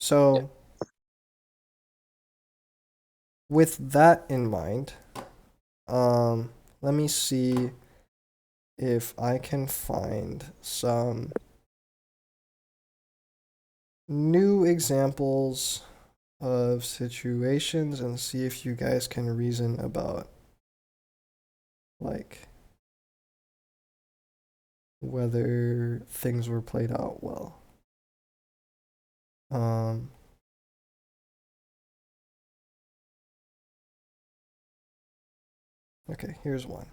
So with that in mind, let me see if I can find some new examples of situations and see if you guys can reason about like whether things were played out well. Okay, here's one.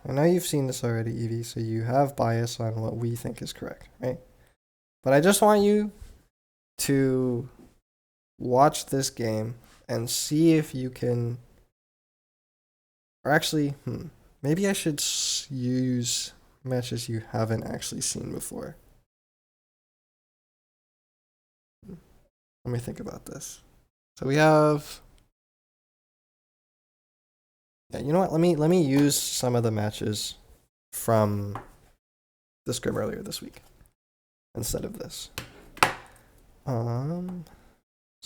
I know you've seen this already, Evie, so you have bias on what we think is correct, right? But I just want you to watch this game and see if you can. Or actually, maybe I should use matches you haven't actually seen before. Let me think about this. So we have. Yeah, you know what? Let me use some of the matches from the scrim earlier this week instead of this. So I'm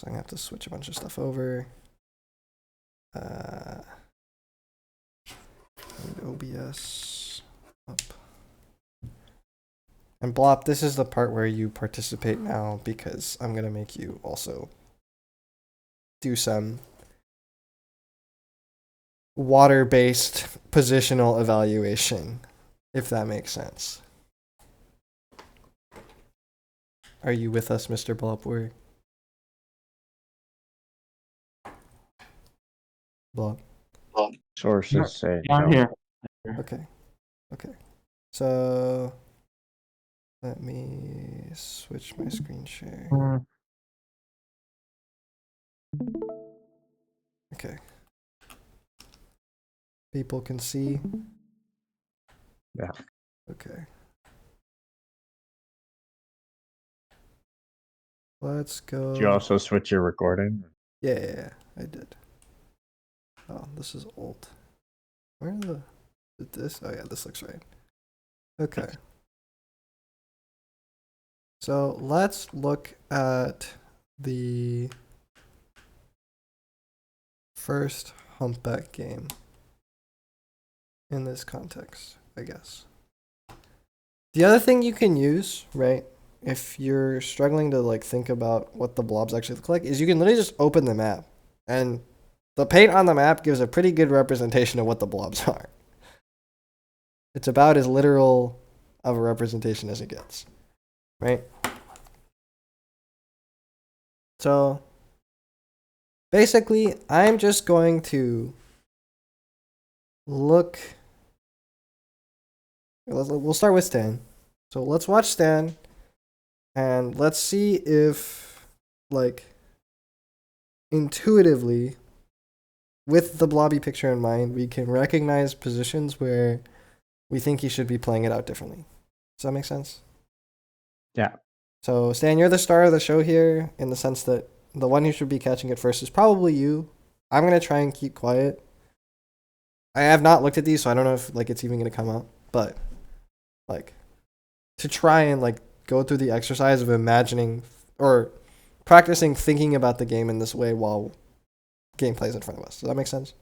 gonna have to switch a bunch of stuff over. OBS up. And Blop, this is the part where you participate now because I'm gonna make you also do some water-based positional evaluation, if that makes sense. Are you with us, Mr. Blopword? Blop. Sources say I'm no. here. Okay. Okay. So let me switch my screen share. Okay. People can see. Yeah. Okay. Let's go. Did you also switch your recording? Yeah, I did. Oh, this is old. Where are the... Did this? Oh yeah, this looks right. Okay. So let's look at the first humpback game in this context, I guess. The other thing you can use, right, if you're struggling to like think about what the blobs actually look like, is you can literally just open the map, and the paint on the map gives a pretty good representation of what the blobs are. It's about as literal of a representation as it gets, right? So basically, I'm just going to look. We'll start with Stan. So let's watch Stan, and let's see if, like, intuitively, with the blobby picture in mind, we can recognize positions where we think he should be playing it out differently. Does that make sense? Yeah. So Stan, you're the star of the show here, in the sense that the one who should be catching it first is probably you. I'm gonna try and keep quiet. I have not looked at these, so I don't know if like it's even gonna come up, but like to try and like go through the exercise of imagining or practicing thinking about the game in this way while game plays in front of us. Does that make sense?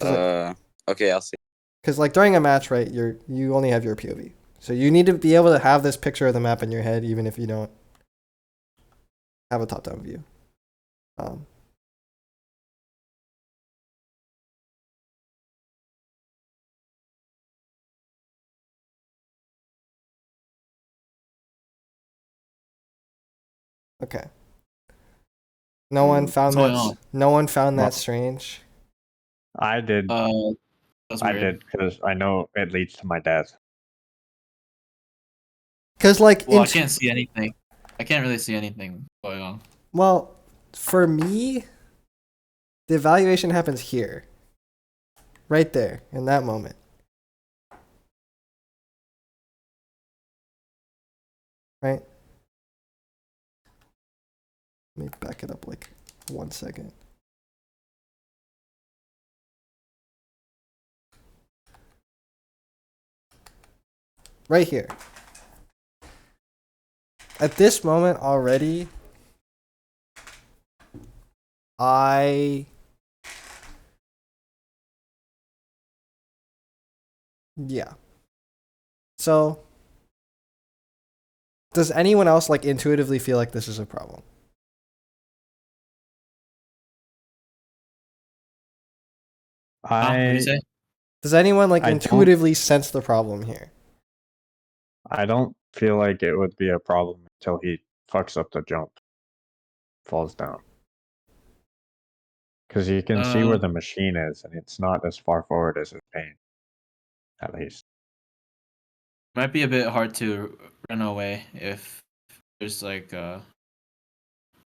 Okay, I'll see. Because like during a match, right, you only have your POV, so you need to be able to have this picture of the map in your head, even if you don't have a top-down view. Okay. No one found that. No one found that strange. I did. That's I weird. did because I know it leads to my death. Because like, Well, I can't see anything. I can't really see anything going on. Well, for me, the evaluation happens here, right there, in that moment. Right? Let me back it up like 1 second. right here. At this moment already, yeah. So, does anyone else like intuitively feel like this is a problem? What do you I say? Does anyone like I don't- intuitively sense the problem here? I don't feel like it would be a problem until he fucks up the jump, falls down. Because you can see where the machine is, and it's not as far forward as his paint, at least. Might be a bit hard to run away if there's like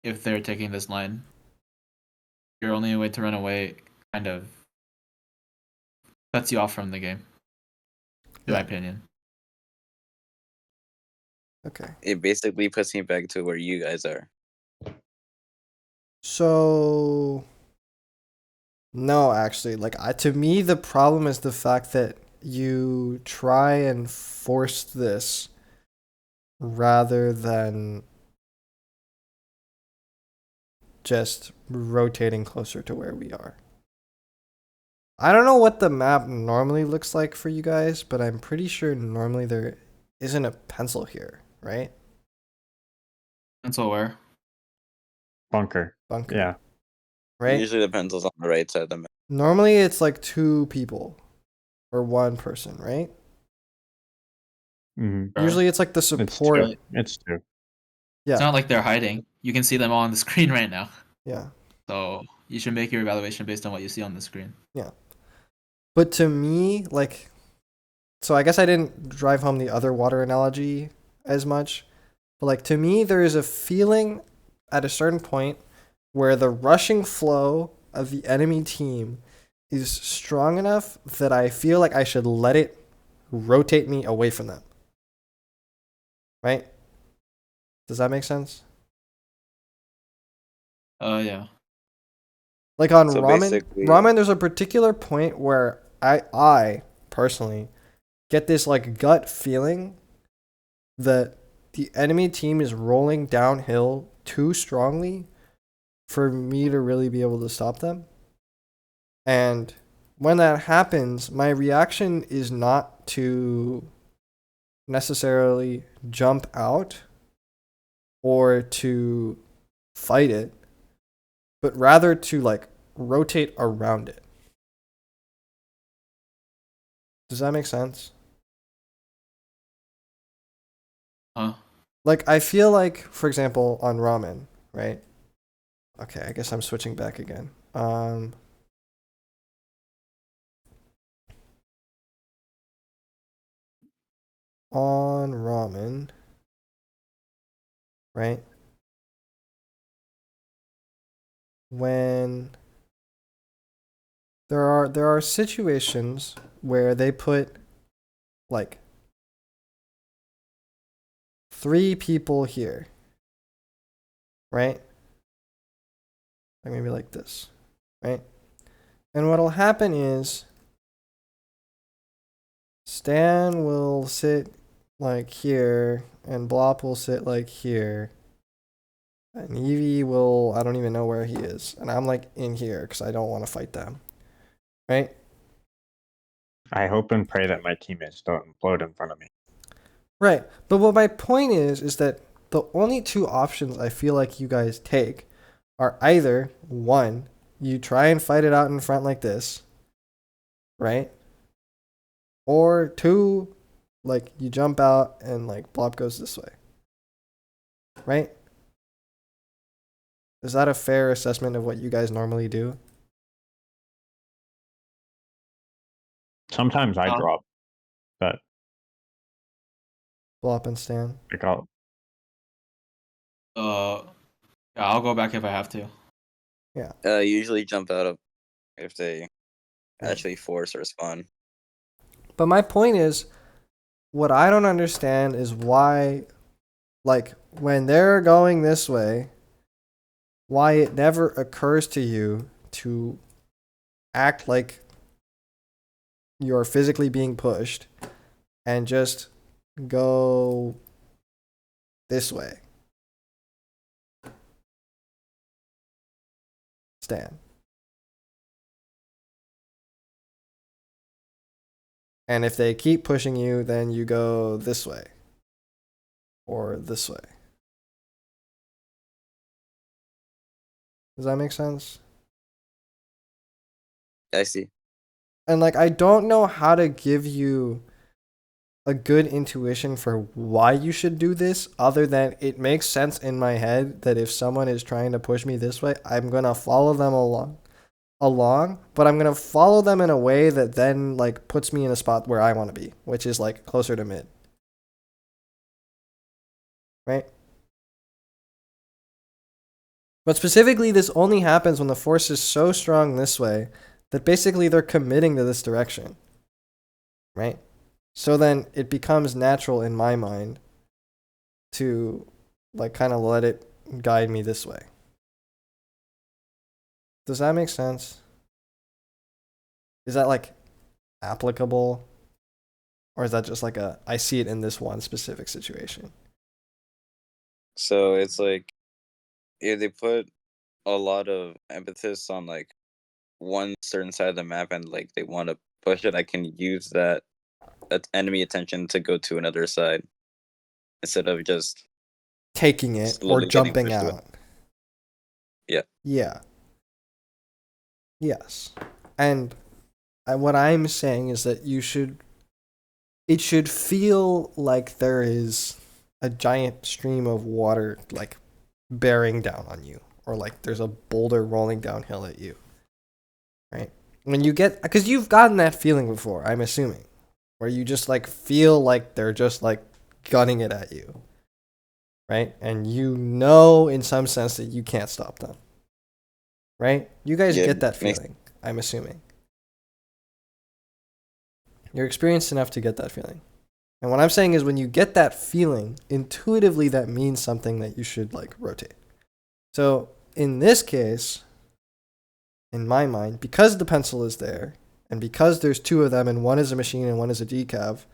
if they're taking this line. Your only way to run away kind of cuts you off from the game, in my Yeah. opinion. Okay. It basically puts me back to where you guys are. So no, actually, like to me the problem is the fact that you try and force this rather than just rotating closer to where we are. I don't know what the map normally looks like for you guys, but I'm pretty sure normally there isn't a pencil here, right? Pencil where? Bunker. Bunker. Yeah. Right? Usually the pencil's on the right side of the map. Normally it's like 2 people or 1 person, right? Mm-hmm. Usually it's like the It's support. two. It's two. Yeah. It's not like they're hiding. You can see them all on the screen right now. Yeah. So you should make your evaluation based on what you see on the screen. But to me, like, so I guess I didn't drive home the other water analogy as much. But like to me, there is a feeling at a certain point where the rushing flow of the enemy team is strong enough that I feel like I should let it rotate me away from them. Right? Does that make sense? Yeah. Like on So ramen, basically- there's a particular point where I personally get this like gut feeling that the enemy team is rolling downhill too strongly for me to really be able to stop them. And when that happens, my reaction is not to necessarily jump out or to fight it, but rather to like rotate around it. Does that make sense? Huh? Like I feel like, for example, on ramen, right? Okay, I guess I'm switching back again. On ramen, right? When there are situations where they put like 3 people here, right? Like maybe like this, right? And what'll happen is Stan will sit like here and Blop will sit like here. And Evie will, I don't even know where he is. And I'm like in here because I don't want to fight them. Right? I hope and pray that my teammates don't implode in front of me. Right. But what my point is that the only 2 options I feel like you guys take are either 1, you try and fight it out in front like this, right? Or 2, like you jump out and like Blob goes this way. Right? Is that a fair assessment of what you guys normally do? Sometimes I drop, but Blop and Stan? like I'll Yeah, I'll go back if I have to. Usually jump out of if they actually force or spawn. But my point is, what I don't understand is why, like, when they're going this way, why it never occurs to you to act like you're physically being pushed and just go this way. Stan. And if they keep pushing you, then you go this way. Or this way. Does that make sense? I see. And like, I don't know how to give you a good intuition for why you should do this, other than it makes sense in my head that if someone is trying to push me this way, I'm gonna follow them along, but I'm gonna follow them in a way that then like puts me in a spot where I want to be, which is like closer to mid. Right? But specifically, this only happens when the force is so strong this way that basically they're committing to this direction. Right? So then it becomes natural in my mind to like kind of let it guide me this way. Does that make sense? Is that like applicable? Or is that just like I see it in this one specific situation? So it's like, if they put a lot of emphasis on like one certain side of the map and like they want to push it, I can use that enemy attention to go to another side instead of just Taking it or slowly getting jumping pushed away. out. Yeah. Yeah. Yes. And what I'm saying is that it should feel like there is a giant stream of water like bearing down on you, or like there's a boulder rolling downhill at you. Right? When you get, because you've gotten that feeling before, I'm assuming, where you just like feel like they're just like gunning it at you. Right? And you know in some sense that you can't stop them. Right? You guys Yeah, get that makes- feeling, I'm assuming. You're experienced enough to get that feeling. And what I'm saying is when you get that feeling, intuitively that means something that you should like rotate. So in this case, in my mind, because the pencil is there, and because there's two of them and one is a machine and one is a decav,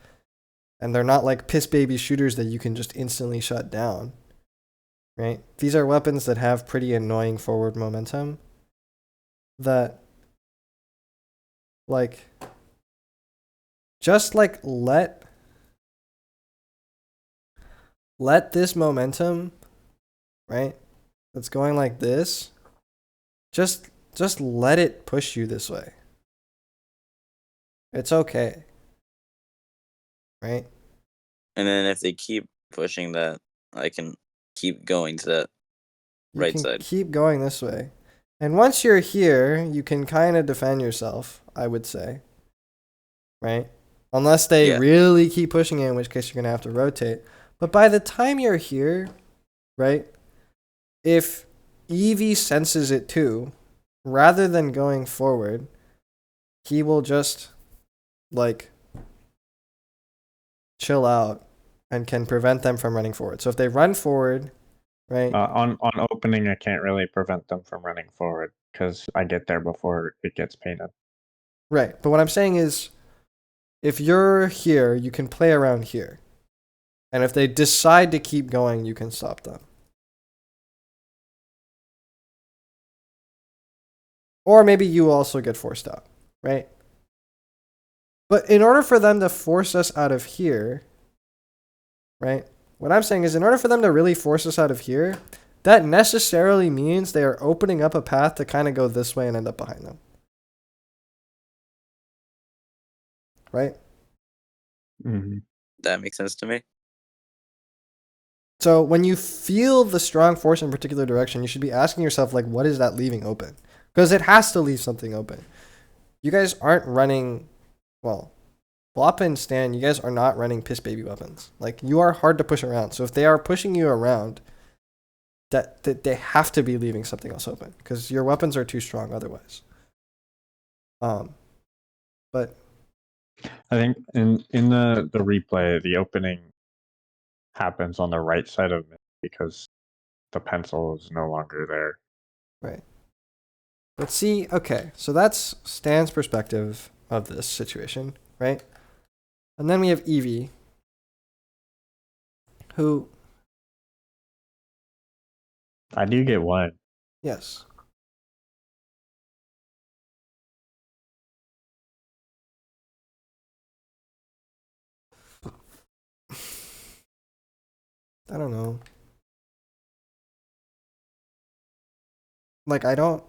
and they're not like piss baby shooters that you can just instantly shut down, right? These are weapons that have pretty annoying forward momentum that like just like let this momentum, right, that's going like this, just let it push you this way. It's okay. Right? And then if they keep pushing that, I can keep going to that You right can side. keep going this way. And once you're here, you can kind of defend yourself, I would say. Right? Unless they Yeah. really keep pushing it, in which case you're going to have to rotate. But by the time you're here, right, if Evie senses it too, rather than going forward, he will just, like, chill out and can prevent them from running forward. So if they run forward, right? On opening, I can't really prevent them from running forward because I get there before it gets painted. Right. But what I'm saying is, if you're here, you can play around here. And if they decide to keep going, you can stop them. Or maybe you also get forced out, right? But in order for them to force us out of here, right? What I'm saying is, in order for them to really force us out of here, that necessarily means they are opening up a path to kind of go this way and end up behind them. Right? Mm-hmm. That makes sense to me. So when you feel the strong force in a particular direction, you should be asking yourself, like, what is that leaving open? Because it has to leave something open. You guys aren't running, well, Blop and Stan, you guys are not running piss baby weapons. Like, you are hard to push around. So if they are pushing you around, that they have to be leaving something else open because your weapons are too strong otherwise. But I think in the replay, the opening happens on the right side of it because the pencil is no longer there. right. Let's see. Okay, so that's Stan's perspective of this situation, right? And then we have Evie. Who? I do get one. Yes. I don't know. Like, I don't.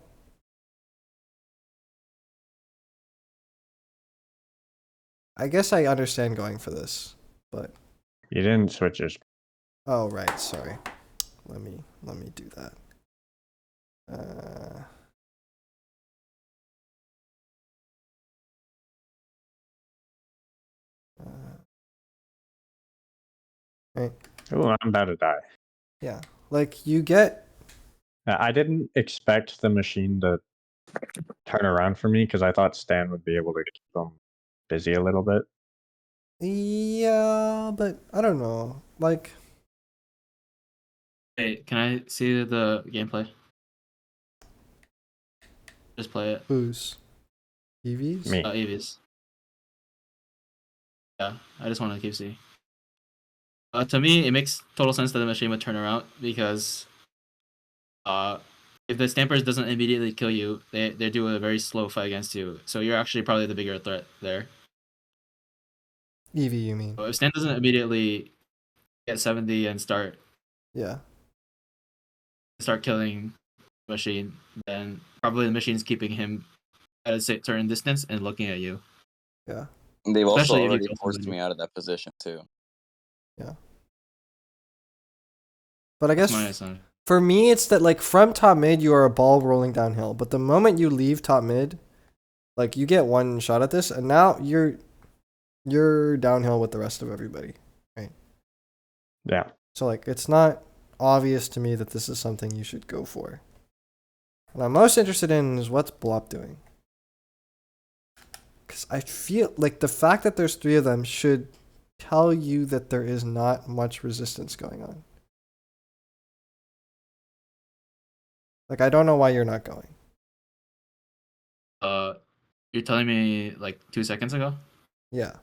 I guess I understand going for this, but You didn't switch your. oh right, sorry. Let me do that. Right. Oh, I'm about to die. Yeah. Like you get. I didn't expect the machine to turn around for me because I thought Stan would be able to keep them busy a little bit. Yeah, but I don't know. Like, Hey, can I see the gameplay? Just play it. who's EVs? Me. EVs. Yeah, I just want to keep seeing. To me, it makes total sense that the machine would turn around because if the Stampers doesn't immediately kill you, they do a very slow fight against you. So you're actually probably the bigger threat there. EV, you mean? So if Stan doesn't immediately get 70 and start Yeah. killing the machine, then probably the machine's keeping him at a certain distance and looking at you. Yeah. They've also Especially if you already kill forced somebody. me out of that position too. Yeah. But I That's guess my assumption. for me, it's that like from top mid, you are a ball rolling downhill. But the moment you leave top mid, like you get one shot at this, and now you're downhill with the rest of everybody. Yeah. So like it's not obvious to me that this is something you should go for. What I'm most interested in is what's Blop doing. Because I feel like the fact that there's three of them should tell you that there is not much resistance going on. Like, I don't know why you're not going. You're telling me like 2 seconds ago? Yeah.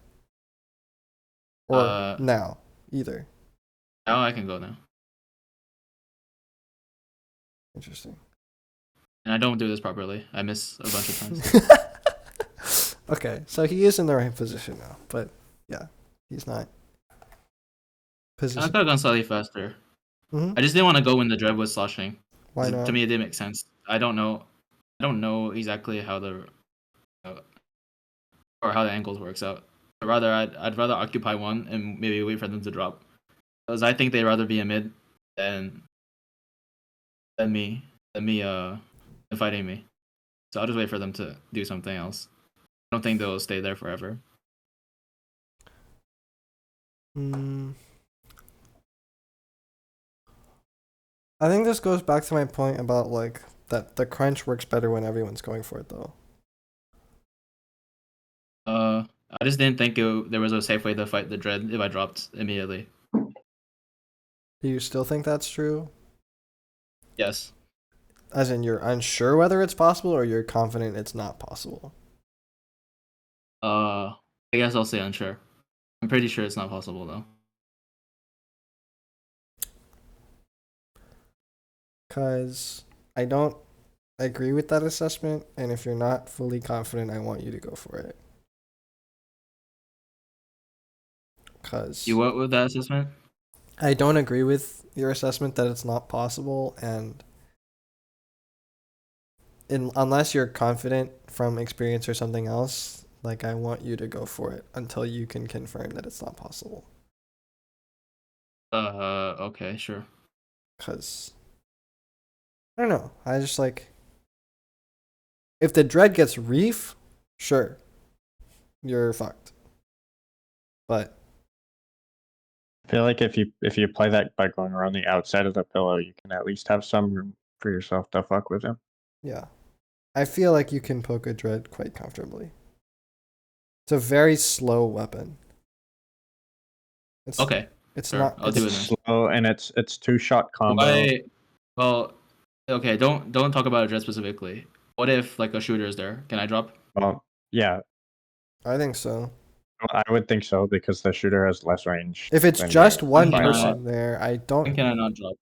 Or Uh, now. Either. Now I can go now. Interesting. And I don't do this properly. I miss a bunch of times. Okay, so he is in the right position now. But, yeah. He's not. I could Position. have gone slightly faster. Mm-hmm. I just didn't want to go when the dread was sloshing. Why not? To me, it didn't make sense. I don't know exactly how or how the angles works out. But rather, I'd rather occupy one and maybe wait for them to drop, because I think they'd rather be a mid than me fighting me. So I'll just wait for them to do something else. I don't think they'll stay there forever. I think this goes back to my point about like that the crunch works better when everyone's going for it though. I just didn't think there was a safe way to fight the dread if I dropped immediately. Do you still think that's true? Yes. As in you're unsure whether it's possible or you're confident it's not possible? I guess I'll say unsure. I'm pretty sure it's not possible though. Because I don't agree with that assessment, and if you're not fully confident, I want you to go for it. Because You went with that assessment? I don't agree with your assessment that it's not possible, and unless you're confident from experience or something else, like I want you to go for it until you can confirm that it's not possible. Okay, sure. Because I don't know. I just like if the dread gets reef, sure, you're fucked. But I feel like if you play that by going around the outside of the pillow, you can at least have some room for yourself to fuck with him. yeah, I feel like you can poke a dread quite comfortably. It's a very slow weapon. It's Okay. It's Sure, not. I'll It's do it It's then. slow and it's 2-shot combo. Well, okay, don't talk about a dread specifically. What if like a shooter is there? Can I drop? Well, yeah, I think so. I would think so because the shooter has less range. If it's than just you one Can I- person there, I When don't. can I not drop?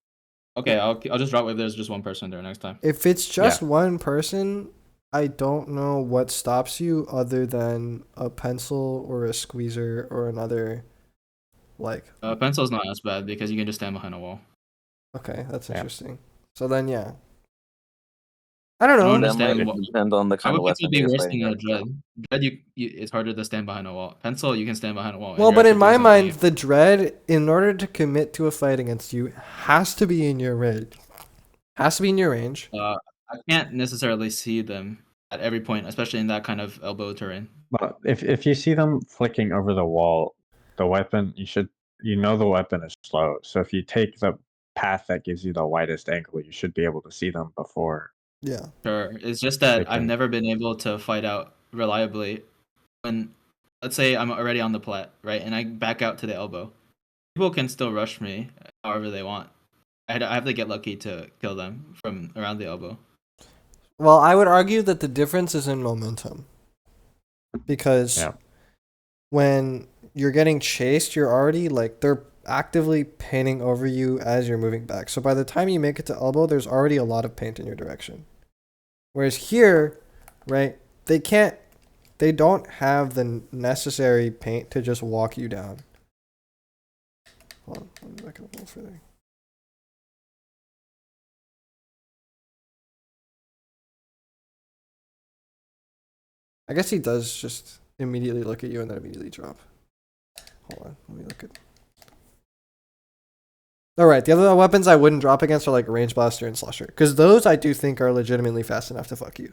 Okay, I'll just drop if there's just one person there next time. If it's just one person, I don't know what stops you other than a pencil or a squeezer or another, like. Pencil's not as bad because you can just stand behind a wall. Okay, that's Yeah. interesting. So then, yeah. I don't I don't know. That understand might what. depend on the How kind of would pencil weapon be you're worse fighting than a with. dread? Dread, it's harder to stand behind a wall. Pencil, you can stand behind a wall. and Well, you're but in actually my doing mind, something. the dread, in order to commit to a fight against you, has to be in your range. Has to be in your range. I can't necessarily see them at every point, especially in that kind of elbow terrain. But if you see them flicking over the wall, the weapon the weapon is slow. So if you take the path that gives you the widest angle, you should be able to see them before. Yeah. Sure, it's just that They I've can- never been able to fight out reliably when, let's say, I'm already on the plat, right, and I back out to the elbow. People can still rush me however they want. I have to get lucky to kill them from around the elbow. Well, I would argue that the difference is in momentum. Because Yeah. when you're getting chased, you're already like they're actively painting over you as you're moving back. So by the time you make it to elbow, there's already a lot of paint in your direction. Whereas here, right, they don't have the necessary paint to just walk you down. Hold on, let me back up a little further. I guess he does just immediately look at you and then immediately drop. Hold on, let me look at. Alright, the other weapons I wouldn't drop against are like range blaster and slasher. Because those I do think are legitimately fast enough to fuck you.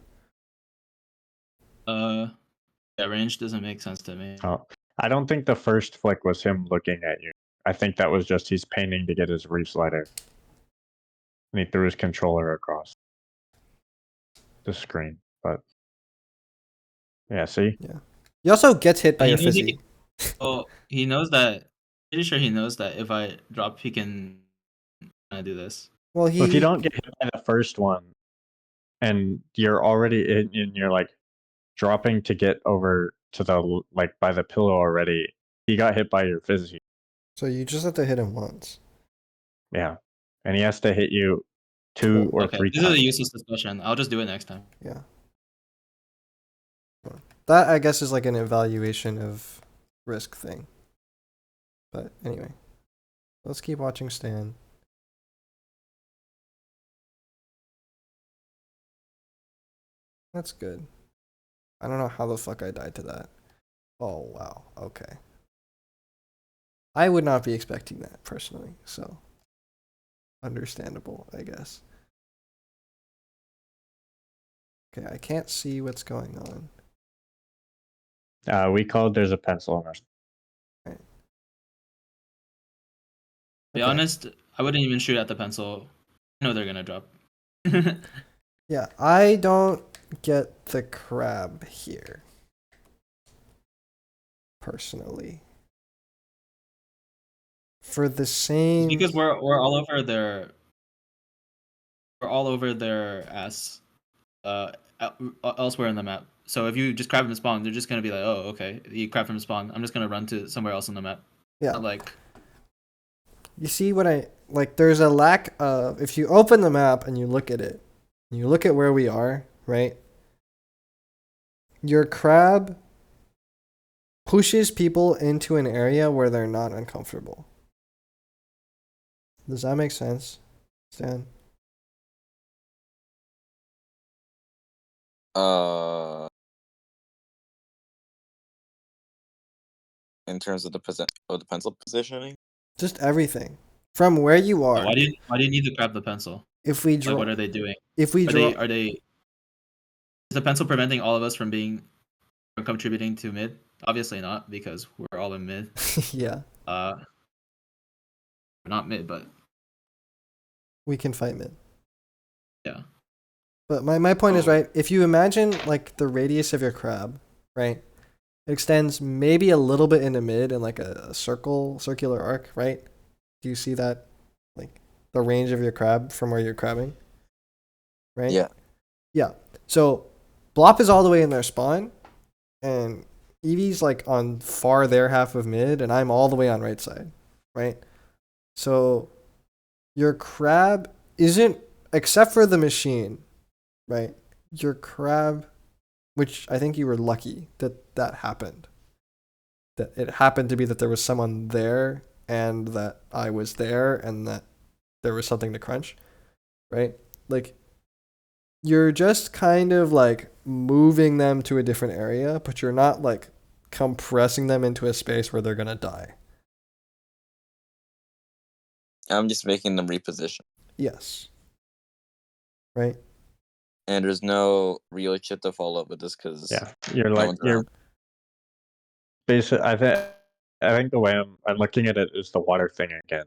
Yeah, range doesn't make sense to me. Oh, I don't think the first flick was him looking at you. I think that was just he's painting to get his reef slider. And he threw his controller across the screen. But yeah, see? He also gets hit by He your knows fizzy. Well, he knows that. Pretty sure he knows that if I drop, he can do this. Well, Well, if you don't get hit by the first one and you're already in and you're like dropping to get over to the like by the pillow already, he got hit by your fizzy. So you just have to hit him once. Yeah. And he has to hit you 2 or Okay, 3 this is times. a useless discussion. I'll just do it next time. Yeah. That I guess is like an evaluation of risk thing. But anyway, let's keep watching Stan. That's good. I don't know how the fuck I died to that. Oh wow. Okay. I would not be expecting that personally, so understandable, I guess. Okay, I can't see what's going on. We called there's a pencil in our Be Okay. honest, I wouldn't even shoot at the pencil. I know they're gonna drop. Yeah, I don't get the crab here. Personally. For the same Because we're all over their ass elsewhere in the map. So if you just crab from spawn, they're just gonna be like, oh, okay, you crab from spawn. I'm just gonna run to somewhere else on the map. Yeah. Not like You see what I like there's a lack of if you open the map and you look at it, and you look at where we are, right? Your crab pushes people into an area where they're not uncomfortable. Does that make sense, Stan? In terms of the pencil positioning. Just everything. From where you are. why do you need to grab the pencil? If we Like, draw what are they doing? if we draw Are they is the pencil preventing all of us from contributing to mid? Obviously not, because we're all in mid. yeah, We're not mid, but we can fight mid. yeah. But my point is Oh. right, if you imagine like the radius of your crab, right? It extends maybe a little bit into mid and like a circular arc, right? Do you see that? Like the range of your crab from where you're crabbing? Right? Yeah. Yeah. So Blop is all the way in their spawn, and Eevee's like on far their half of mid, and I'm all the way on right side, right? So your crab isn't, except for the machine, right? Your crab, which I think you were lucky that that happened. That it happened to be that there was someone there and that I was there and that there was something to crunch, right? Like, you're just kind of like moving them to a different area, but you're not like compressing them into a space where they're gonna die. I'm just making them reposition. Yes. Right? And there's no real shit to follow up with this because Yeah, you're no like one's you're around. basically. I think the way I'm looking at it is the water thing again.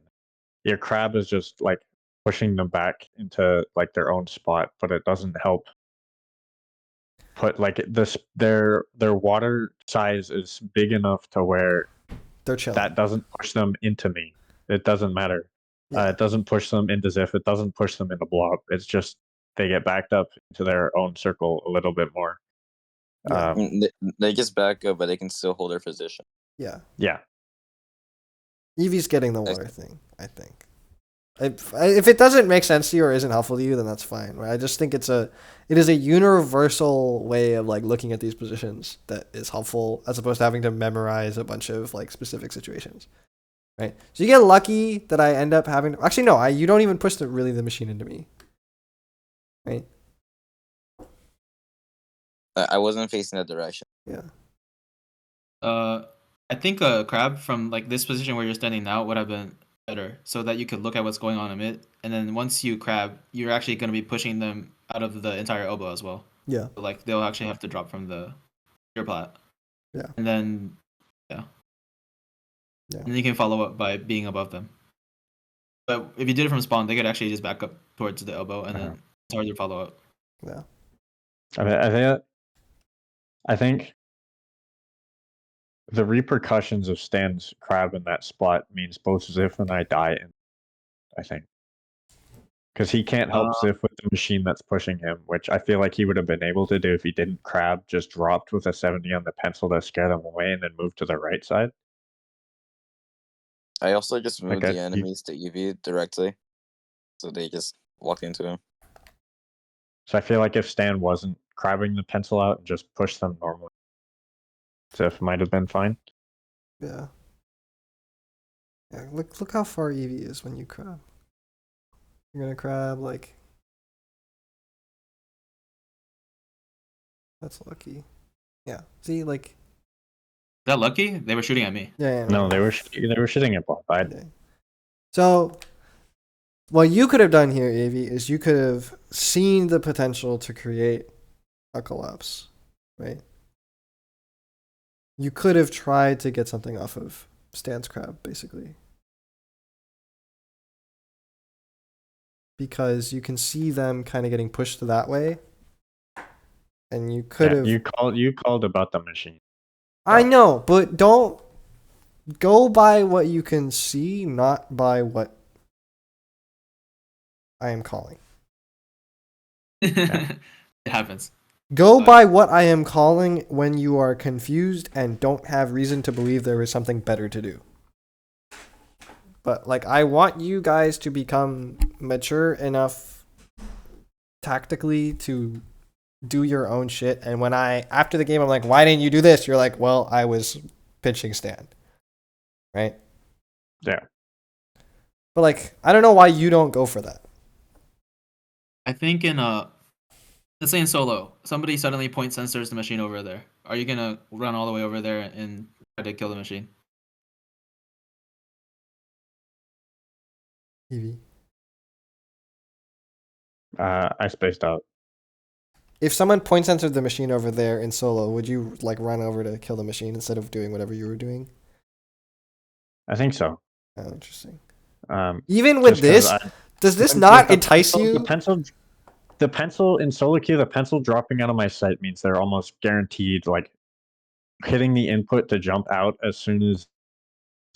Your crab is just like pushing them back into like their own spot, but it doesn't help put like this their water size is big enough to where They're chilling. that doesn't push them into me. It doesn't matter. Yeah. It doesn't push them into Ziff. It doesn't push them into Blob. It's just they get backed up into their own circle a little bit more. Yeah. They just back up, but they can still hold their position. Yeah. Yeah. Eevee's getting the water thing, I think. If it doesn't make sense to you or isn't helpful to you, then that's fine. Right? I just think it is a universal way of like looking at these positions that is helpful, as opposed to having to memorize a bunch of like specific situations. Right? So you get lucky that I end up having to, actually no, you don't even push the machine into me. Right? I wasn't facing that direction. Yeah. I think a crab from like this position where you're standing now would have been better, so that you could look at what's going on in mid, and then once you crab, you're actually going to be pushing them out of the entire elbow as well. Yeah. So, like they'll actually have to drop from the your plat. Yeah. And then Yeah. and then you can follow up by being above them. But if you did it from spawn, they could actually just back up towards the elbow, and then it's hard to follow up. Yeah. I think the repercussions of Stan's crab in that spot means both Ziff and I die. I think because he can't help Ziff with the machine that's pushing him, which I feel like he would have been able to do if he didn't crab, just dropped with a 70 on the pencil to scare them away, and then moved to the right side. I also just moved Okay, the enemies to Eevee directly, so they just walk into him. So I feel like if Stan wasn't crabbing the pencil out and just pushed them normally, Ziff might have been fine. Yeah. Yeah. Look how far Eevee is when you crab. You're gonna crab like. That's lucky. Yeah. See, like. Is that lucky? They were shooting at me. Yeah. No, they were shitting at Blob. Yeah. So, what you could have done here, Evie, is you could have seen the potential to create a collapse, right? You could have tried to get something off of Stan's crab, basically. Because you can see them kind of getting pushed that way. And you could have. You called about the machine. I know, but don't go by what you can see, not by what I am calling. It happens. Go by what I am calling when you are confused and don't have reason to believe there is something better to do. But like, I want you guys to become mature enough tactically to do your own shit. And when after the game, I'm like, why didn't you do this? You're like, well, I was pitching Stan. Right? Yeah. But like, I don't know why you don't go for that. I think let's say in solo, somebody suddenly point sensors the machine over there. Are you gonna run all the way over there and try to kill the machine? Evie. I spaced out. If someone point sensored the machine over there in solo, would you like run over to kill the machine instead of doing whatever you were doing? I think so. Oh, interesting. Even with this, does this not entice you? The pencil in solo queue, the pencil dropping out of my sight means they're almost guaranteed like hitting the input to jump out as soon as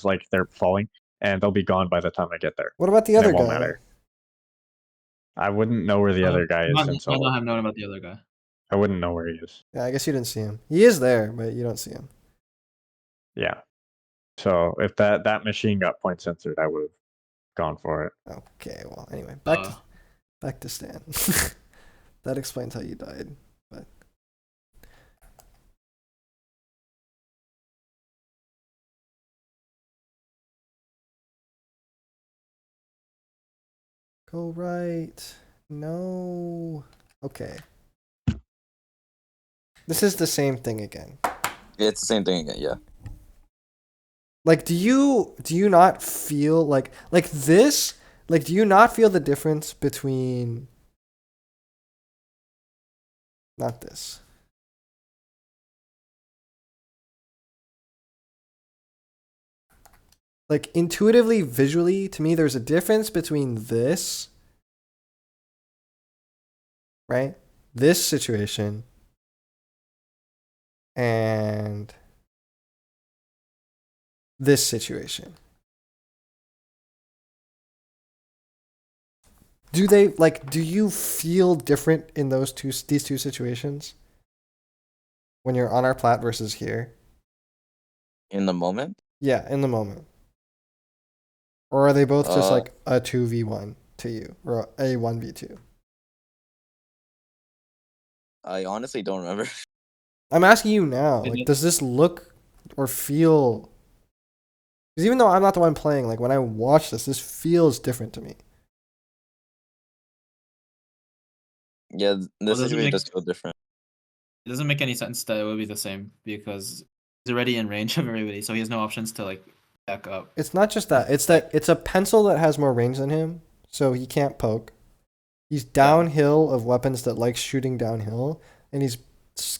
like they're falling, and they'll be gone by the time I get there. What about the other guy? It won't matter. I wouldn't know where the other guy is in solo. I not have known about the other guy. I wouldn't know where he is. Yeah, I guess you didn't see him. He is there, but you don't see him. Yeah. So if that machine got point censored, I would have gone for it. Okay, well, anyway, Uh, back to Stan. That explains how you died. But go right. No. Okay. This is the same thing again. It's the same thing again. Yeah. Like, do you not feel like this? Like, do you not feel the difference between not this? Like, intuitively, visually, to me, there's a difference between this, right? This situation and this situation. Do you feel different in these two situations? When you're on our plat versus here? In the moment. Yeah, in the moment. Or are they both just Uh, like a 2v1 to you or a 1v2? I honestly don't remember. I'm asking you now. Is Like, it- does this look or feel? Because even though I'm not the one playing, like when I watch this feels different to me. Yeah, Well, the does it situation make does feel different. it doesn't make any sense that it would be the same because he's already in range of everybody, so he has no options to like back up. It's not just that. It's that it's a pencil that has more range than him, so he can't poke. He's downhill of weapons that like shooting downhill, and he's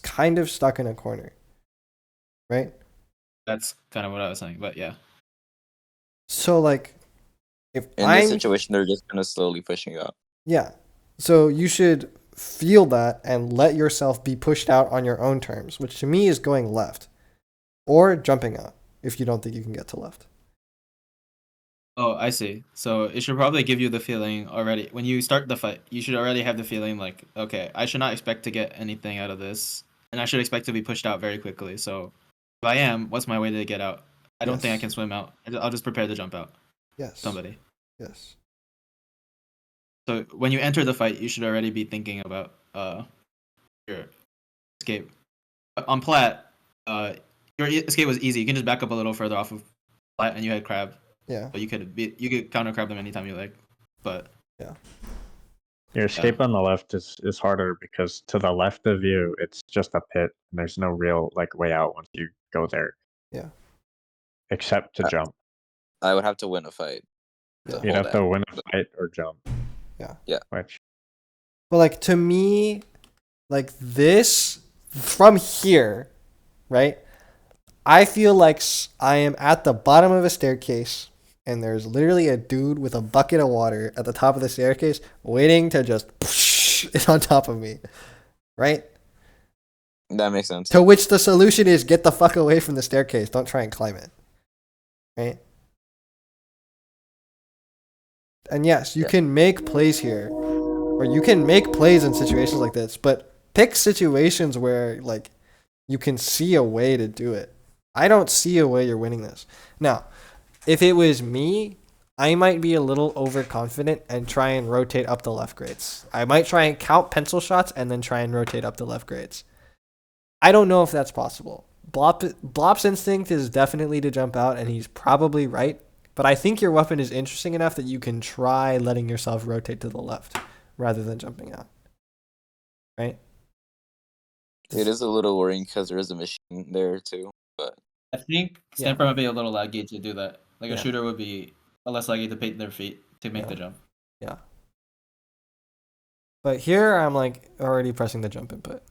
kind of stuck in a corner. Right? That's kind of what I was saying, but yeah. So like if In this I'm situation, they're just kind of slowly pushing you out. yeah. So you should feel that and let yourself be pushed out on your own terms, which to me is going left or jumping out if you don't think you can get to left. Oh, I see. So it should probably give you the feeling already when you start the fight. You should already have the feeling like, okay, I should not expect to get anything out of this, and I should expect to be pushed out very quickly. So if I am, what's my way to get out? I don't think I Yes. can swim out. I'll just prepare to jump out. Yes. Somebody. Yes. So when you enter the fight, you should already be thinking about your escape. On plat, your escape was easy. You can just back up a little further off of plat, and you had crab. Yeah. But you could counter crab them anytime you like. But Yeah. Your escape on the left is harder because to the left of you, it's just a pit. And there's no real like way out once you go there. Yeah. Except to jump. I would have to win a fight. Yeah. To You'd hold have to out. win a fight or jump. Yeah. Yeah. Which But like to me, like this from here, right? I feel like I am at the bottom of a staircase and there's literally a dude with a bucket of water at the top of the staircase waiting to just push it on top of me. Right? That makes sense. To which the solution is get the fuck away from the staircase. Don't try and climb it. Right? And yes, you can make plays here. Or you can make plays in situations like this, but pick situations where like you can see a way to do it. I don't see a way you're winning this. Now, if it was me, I might be a little overconfident and try and rotate up the left grades. I might try and count pencil shots and then try and rotate up the left grades. I don't know if that's possible. Blop's instinct is definitely to jump out, and he's probably right. But I think your weapon is interesting enough that you can try letting yourself rotate to the left rather than jumping out. Right? It is a little worrying because there is a machine there too. But I think Yeah. Stamper might be a little laggy to do that. Like Yeah. a shooter would be less laggy to paint their feet to make Yeah. the jump. Yeah. But here I'm like already pressing the jump input.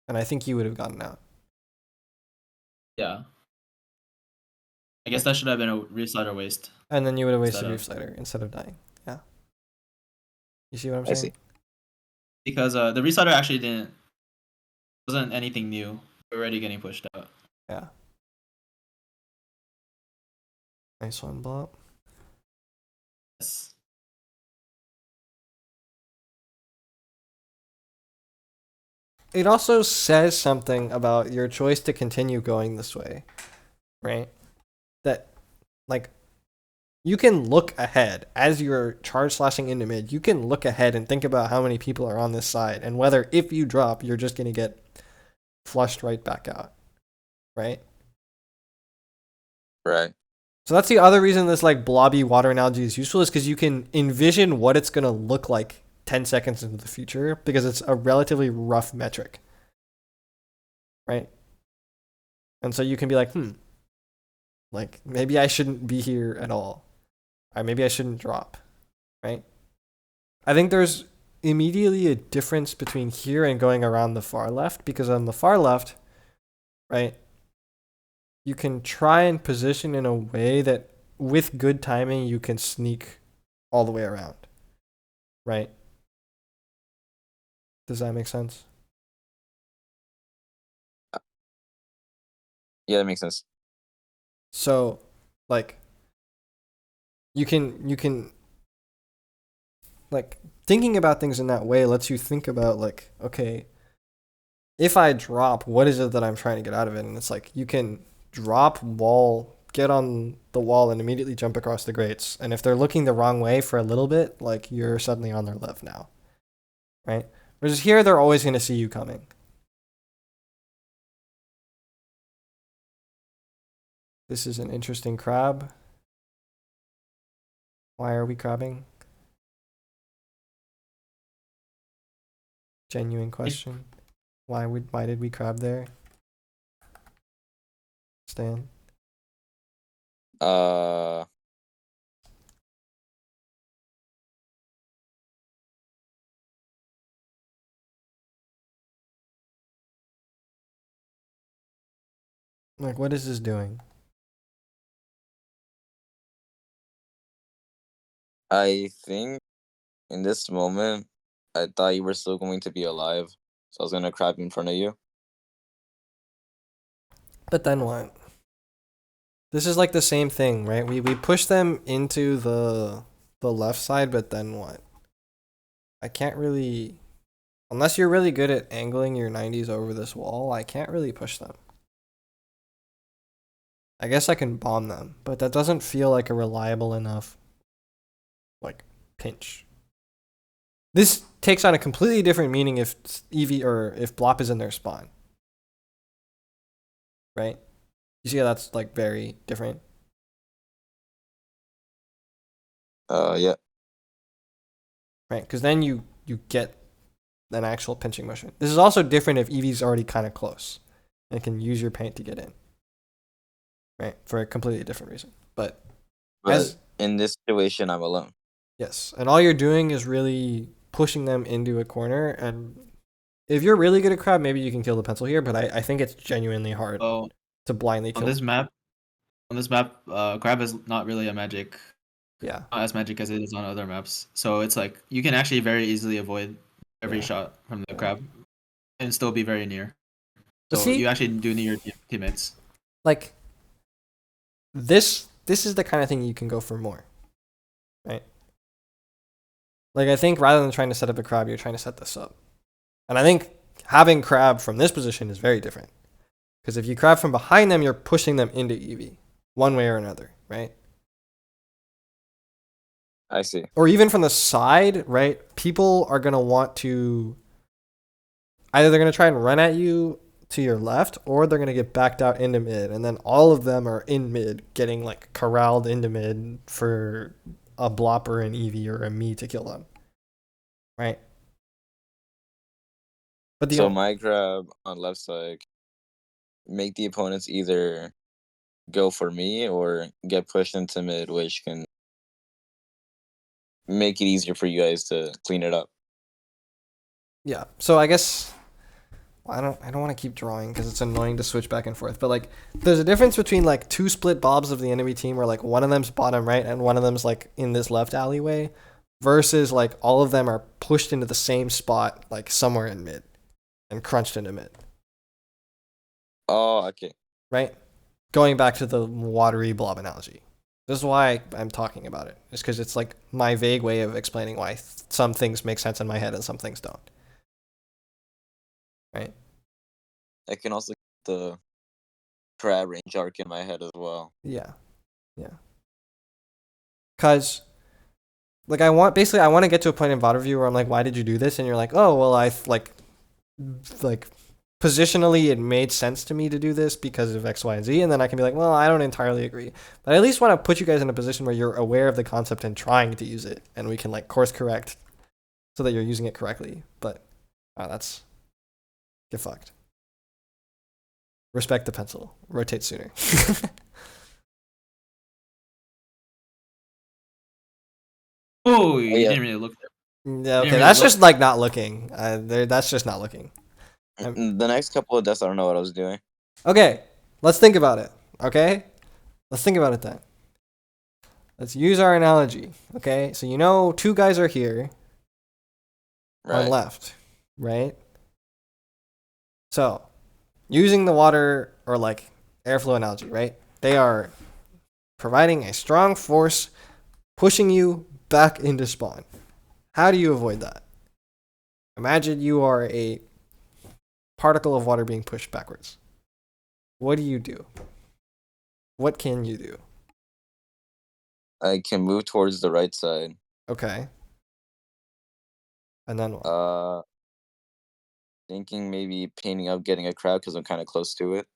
And I think you would have gotten out. Yeah. I guess that should have been a reslider waste. And then you would have wasted Instead your of- slider instead of dying. Yeah. You see what I'm I saying? see. Because the reslider actually wasn't anything new. We're already getting pushed out. Yeah. Nice one, Blop. Yes. It also says something about your choice to continue going this way. right? That, like, you can look ahead as you're charge slashing into mid. You can look ahead and think about how many people are on this side and whether if you drop, you're just going to get flushed right back out, right? Right. So that's the other reason this like blobby water analogy is useful, is because you can envision what it's going to look like 10 seconds into the future because it's a relatively rough metric, right? And so you can be like, like maybe I shouldn't be here at all, or maybe I shouldn't drop, right? I think there's immediately a difference between here and going around the far left, because on the far left, right, you can try and position in a way that with good timing you can sneak all the way around, right? Does that make sense? Yeah, that makes sense. So, like, you can like, thinking about things in that way lets you think about like, okay, if I drop, what is it that I'm trying to get out of it? And it's like you can drop wall, get on the wall, and immediately jump across the grates. And if they're looking the wrong way for a little bit, like you're suddenly on their left now, right? Whereas here, they're always going to see you coming. This is an interesting crab. Why are we crabbing? Genuine question. Why did we crab there? Stan? Like, what is this doing? I think in this moment, I thought you were still going to be alive, so I was gonna crab in front of you. But then what? This is like the same thing, right? We push them into the left side, but then what? I can't really, unless you're really good at angling your 90s over this wall, I can't really push them. I guess I can bomb them, but that doesn't feel like a reliable enough, like, pinch. This takes on a completely different meaning if EV or if Blop is in their spawn. Right? You see how that's like very different? Yeah. Right? Because then you get an actual pinching motion. This is also different if Eevee's already kind of close and can use your paint to get in. Right? For a completely different reason. But in this situation, I'm alone. Yes. And all you're doing is really pushing them into a corner. And if you're really good at crab, maybe you can kill the pencil here, but I think it's genuinely hard to blindly kill. On this map, crab is not really a magic. Yeah. Not as magic as it is on other maps. So it's like you can actually very easily avoid every shot from the crab and still be very near. So you actually do need your teammates. Like, this is the kind of thing you can go for more. Right? Like, I think rather than trying to set up a crab, you're trying to set this up. And I think having crab from this position is very different. Because if you crab from behind them, you're pushing them into Eevee, one way or another, right? I see. Or even from the side, right? People are going to want to, either they're going to try and run at you to your left, or they're going to get backed out into mid. And then all of them are in mid, getting like corralled into mid for a Blopper, an Eevee, or a me to kill them. Right? But So my grab on left side, make the opponents either go for me or get pushed into mid, which can make it easier for you guys to clean it up. Yeah. So I guess I don't want to keep drawing because it's annoying to switch back and forth. But like, there's a difference between like two split bobs of the enemy team where like one of them's bottom right and one of them's like in this left alleyway, versus like all of them are pushed into the same spot, like somewhere in mid, and crunched into mid. Oh, okay. Right? Going back to the watery blob analogy. This is why I'm talking about it. It's because it's like my vague way of explaining why some things make sense in my head and some things don't. Right? I can also the crab range arc in my head as well. Yeah. Cause like I want to get to a point in VOD review where I'm like, why did you do this? And you're like, oh well, like positionally it made sense to me to do this because of X, Y, and Z, and then I can be like, well, I don't entirely agree. But I at least want to put you guys in a position where you're aware of the concept and trying to use it, and we can like course correct so that you're using it correctly. But that's get fucked. Respect the pencil. Rotate sooner. Oh, you yeah. didn't really look there. Yeah, okay, really that's look. just like not looking. That's just not looking. The next couple of deaths, I don't know what I was doing. Okay, let's think about it. Okay, let's think about it then. Let's use our analogy. Okay, so you know, two guys are here on Right. left, right? So, using the water or like airflow analogy, right? They are providing a strong force pushing you back into spawn. How do you avoid that? Imagine you are a particle of water being pushed backwards. What do you do? What can you do? I can move towards the right side. Okay. And then what? Thinking maybe painting up, getting a crowd because I'm kind of close to it.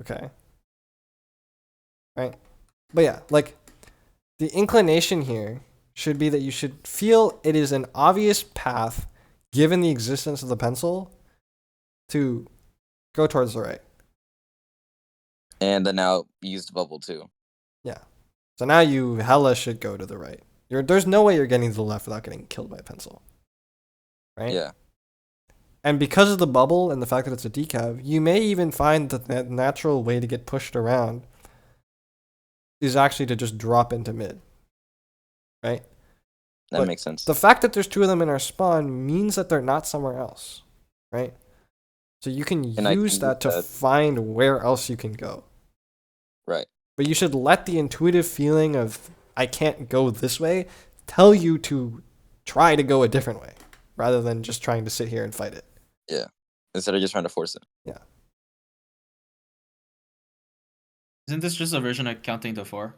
Okay. Right. But yeah, like the inclination here should be that you should feel it is an obvious path, given the existence of the pencil, to go towards the right. And then now use the bubble too. Yeah. So now you hella should go to the right. There's no way you're getting to the left without getting killed by a pencil. Right? Yeah. And because of the bubble and the fact that it's a decav, you may even find that the natural way to get pushed around is actually to just drop into mid. Right? That But makes sense. The fact that there's two of them in our spawn means that they're not somewhere else. Right? So you can And I can use that to use that. find where else you can go. Right. But you should let the intuitive feeling of I can't go this way tell you to try to go a different way rather than just trying to sit here and fight it. Yeah. Instead of just trying to force it. Yeah. Isn't this just a version of counting to 4?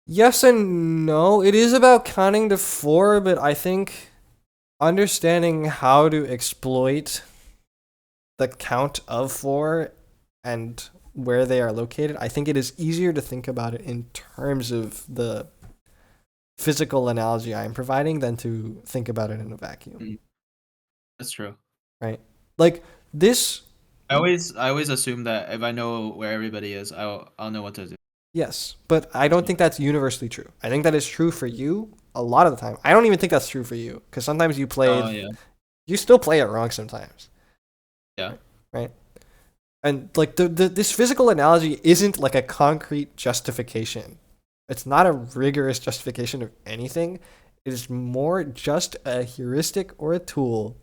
Yes and no. It is about counting to 4, but I think understanding how to exploit the count of 4 and where they are located, I think it is easier to think about it in terms of the physical analogy I'm providing than to think about it in a vacuum. That's true. Right? Like this. I always assume that if I know where everybody is, I'll know what to do. Yes, but I don't think that's universally true. I think that is true for you a lot of the time. I don't even think that's true for you because sometimes you play, you still play it wrong sometimes. Yeah. Right. And like this physical analogy isn't like a concrete justification. It's not a rigorous justification of anything. It is more just a heuristic or a tool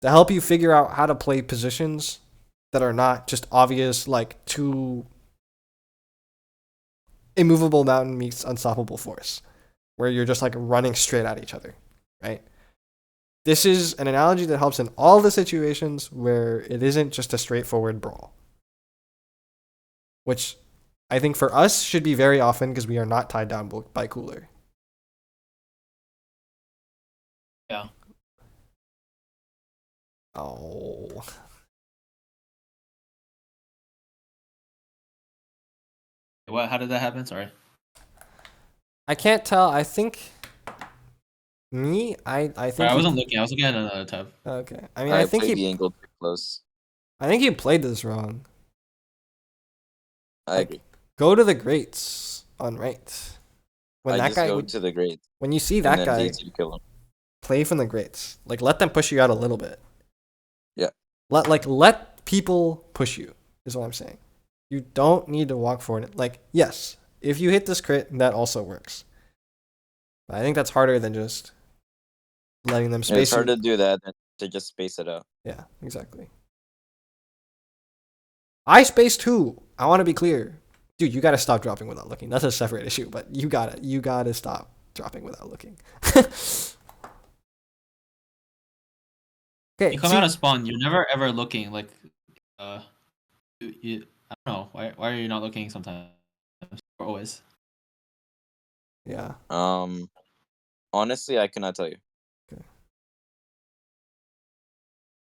to help you figure out how to play positions that are not just obvious, like two immovable mountain meets unstoppable force, where you're just like running straight at each other, right? This is an analogy that helps in all the situations where it isn't just a straightforward brawl, which I think for us should be very often because we are not tied down by cooler. Yeah. Oh. What? How did that happen? Sorry. I can't tell. I think I think Sorry, I wasn't looking. I was looking at another tab. Okay. I mean, I think played the angle too close. I think he played this wrong. I agree. Go to the greats on right. When I that just guy go to the great. when you see And that then guy easy to kill him. play from the greats, like let them push you out a little bit. Yeah. Let people push you is what I'm saying. You don't need to walk forward. Like, yes, if you hit this crit, that also works. But I think that's harder than just letting them Yeah, space it's hard you. to do that than to just space it out. Yeah, exactly. I space too. I want to be clear. Dude, you gotta stop dropping without looking. That's a separate issue, but you gotta stop dropping without looking. Okay, You come out of spawn, you're never ever looking. Like, I don't know. Why are you not looking sometimes or always? Yeah. Honestly, I cannot tell you.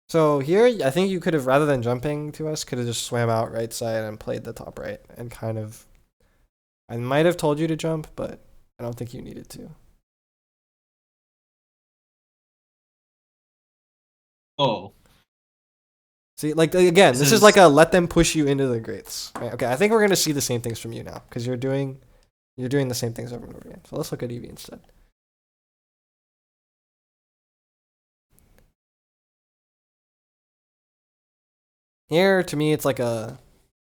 So here, I think you could have, rather than jumping to us, could have just swam out right side and played the top right and kind of. I might have told you to jump, but I don't think you needed to. Oh, See, like again, this This is like is- a let them push you into the grates. Right? Okay, I think we're gonna see the same things from you now because you're doing the same things over and over again. So let's look at Evie instead. Here, to me, it's like a,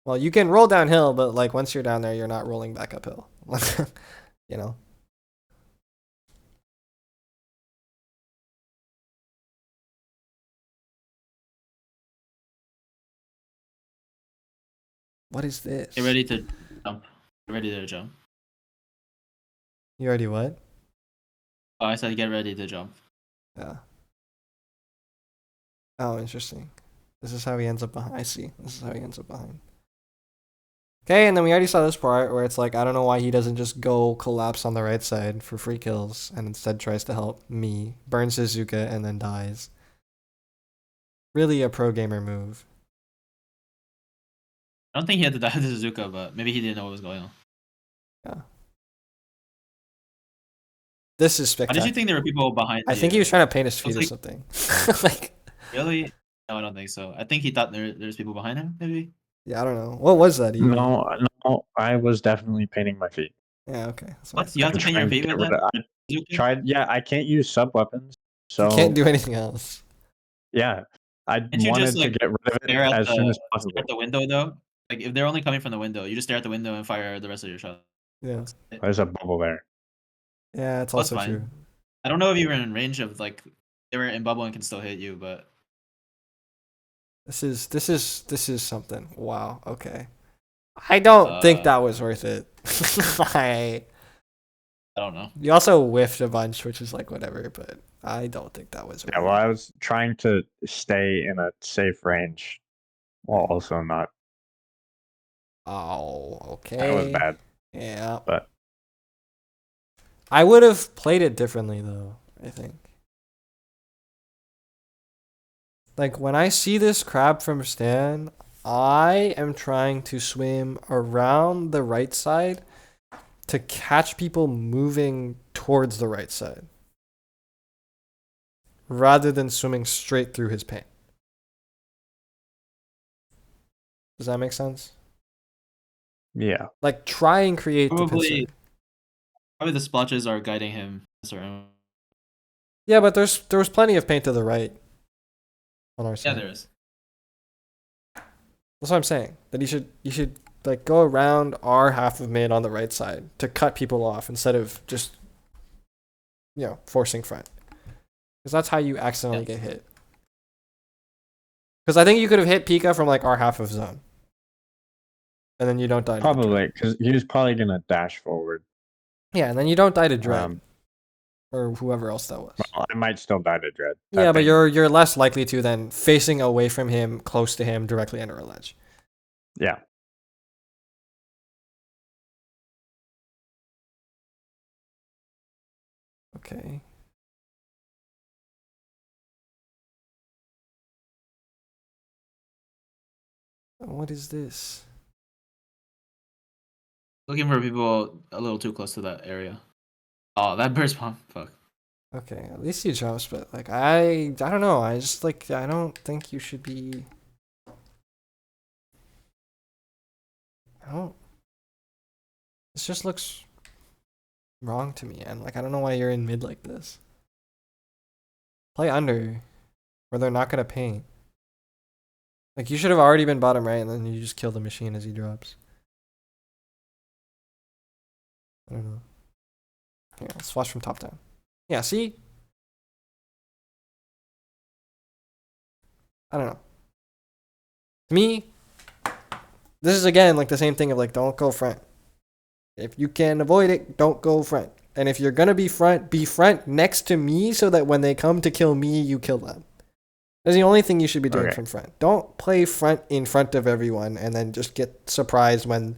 well, you can roll downhill, but like once you're down there, you're not rolling back uphill. You know. What is this? get ready to jump. Get ready to jump. You already what? Oh, I said get ready to jump. Yeah. Oh, interesting. This is how he ends up behind. I see. This is how he ends up behind. Okay, and then we already saw this part where it's like, I don't know why he doesn't just go collapse on the right side for free kills and instead tries to help me, burns Suzuka, and then dies. Really a pro gamer move. I don't think he had to die to Suzuka, but maybe he didn't know what was going on. Yeah. This is Why spectacular. did you think there were people behind I you? think he was trying to paint his feet or like- something. Like, Really? No, I don't think so. I think he thought there's people behind him, maybe. yeah, I don't know. What was that even? No, I was definitely painting my feet. Yeah, okay. That's What? fine. You have to paint your feet with that? I Suzuka? tried. Yeah, I can't use sub weapons, so You can't do anything else. yeah, I Can't you wanted just, to like, get rid of it Stare at as the soon as stare possible. at the window though. Like if they're only coming from the window, you just stare at the window and fire the rest of your shots. Yeah. There's a bubble there. Yeah, it's Well, that's also fine. true. I don't know if you were in range of like they were in bubble and can still hit you, but This is something. Wow. Okay. I don't think that was worth it. I I don't know. You also whiffed a bunch, which is like whatever, but I don't think that was worth Yeah, well, it. I was trying to stay in a safe range while also not. Oh, okay. That was bad. Yeah. But I would have played it differently though, I think. Like when I see this crab from Stan, I am trying to swim around the right side to catch people moving towards the right side rather than swimming straight through his paint. Does that make sense? yeah, Like try and create the Probably pincer. probably the splotches are guiding him a certain. Yeah, but there was plenty of paint to the right on our Yeah, side. there is. That's what I'm saying. That you should like go around our half of mid on the right side to cut people off instead of just forcing front. Because that's how you accidentally get hit. Because I think you could have hit Pika from like our half of zone. And then you don't die to the probably because he was probably gonna dash forward. Yeah, and then you don't die to Dread. Um, Or whoever else that was. well, I might still die to Dread. Yeah, but think- you're less likely to than facing away from him, close to him, directly under a ledge. Yeah, Okay. What is this? Looking for people a little too close to that area. Oh, that burst bomb. Fuck. Okay, at least he jumps, but like I don't know. I just like I don't think you should be. I don't. This just looks wrong to me, and like I don't know why you're in mid like this. Play under, where they're not gonna paint. Like you should have already been bottom right, and then you just kill the machine as he drops. I don't know. Yeah, let's watch from top down. Yeah, see? I don't know. To me, this is again like the same thing of like don't go front. If you can avoid it, don't go front. And if you're gonna be front next to me so that when they come to kill me, you kill them. That's the only thing you should be doing Okay. from front. Don't play front in front of everyone and then just get surprised when.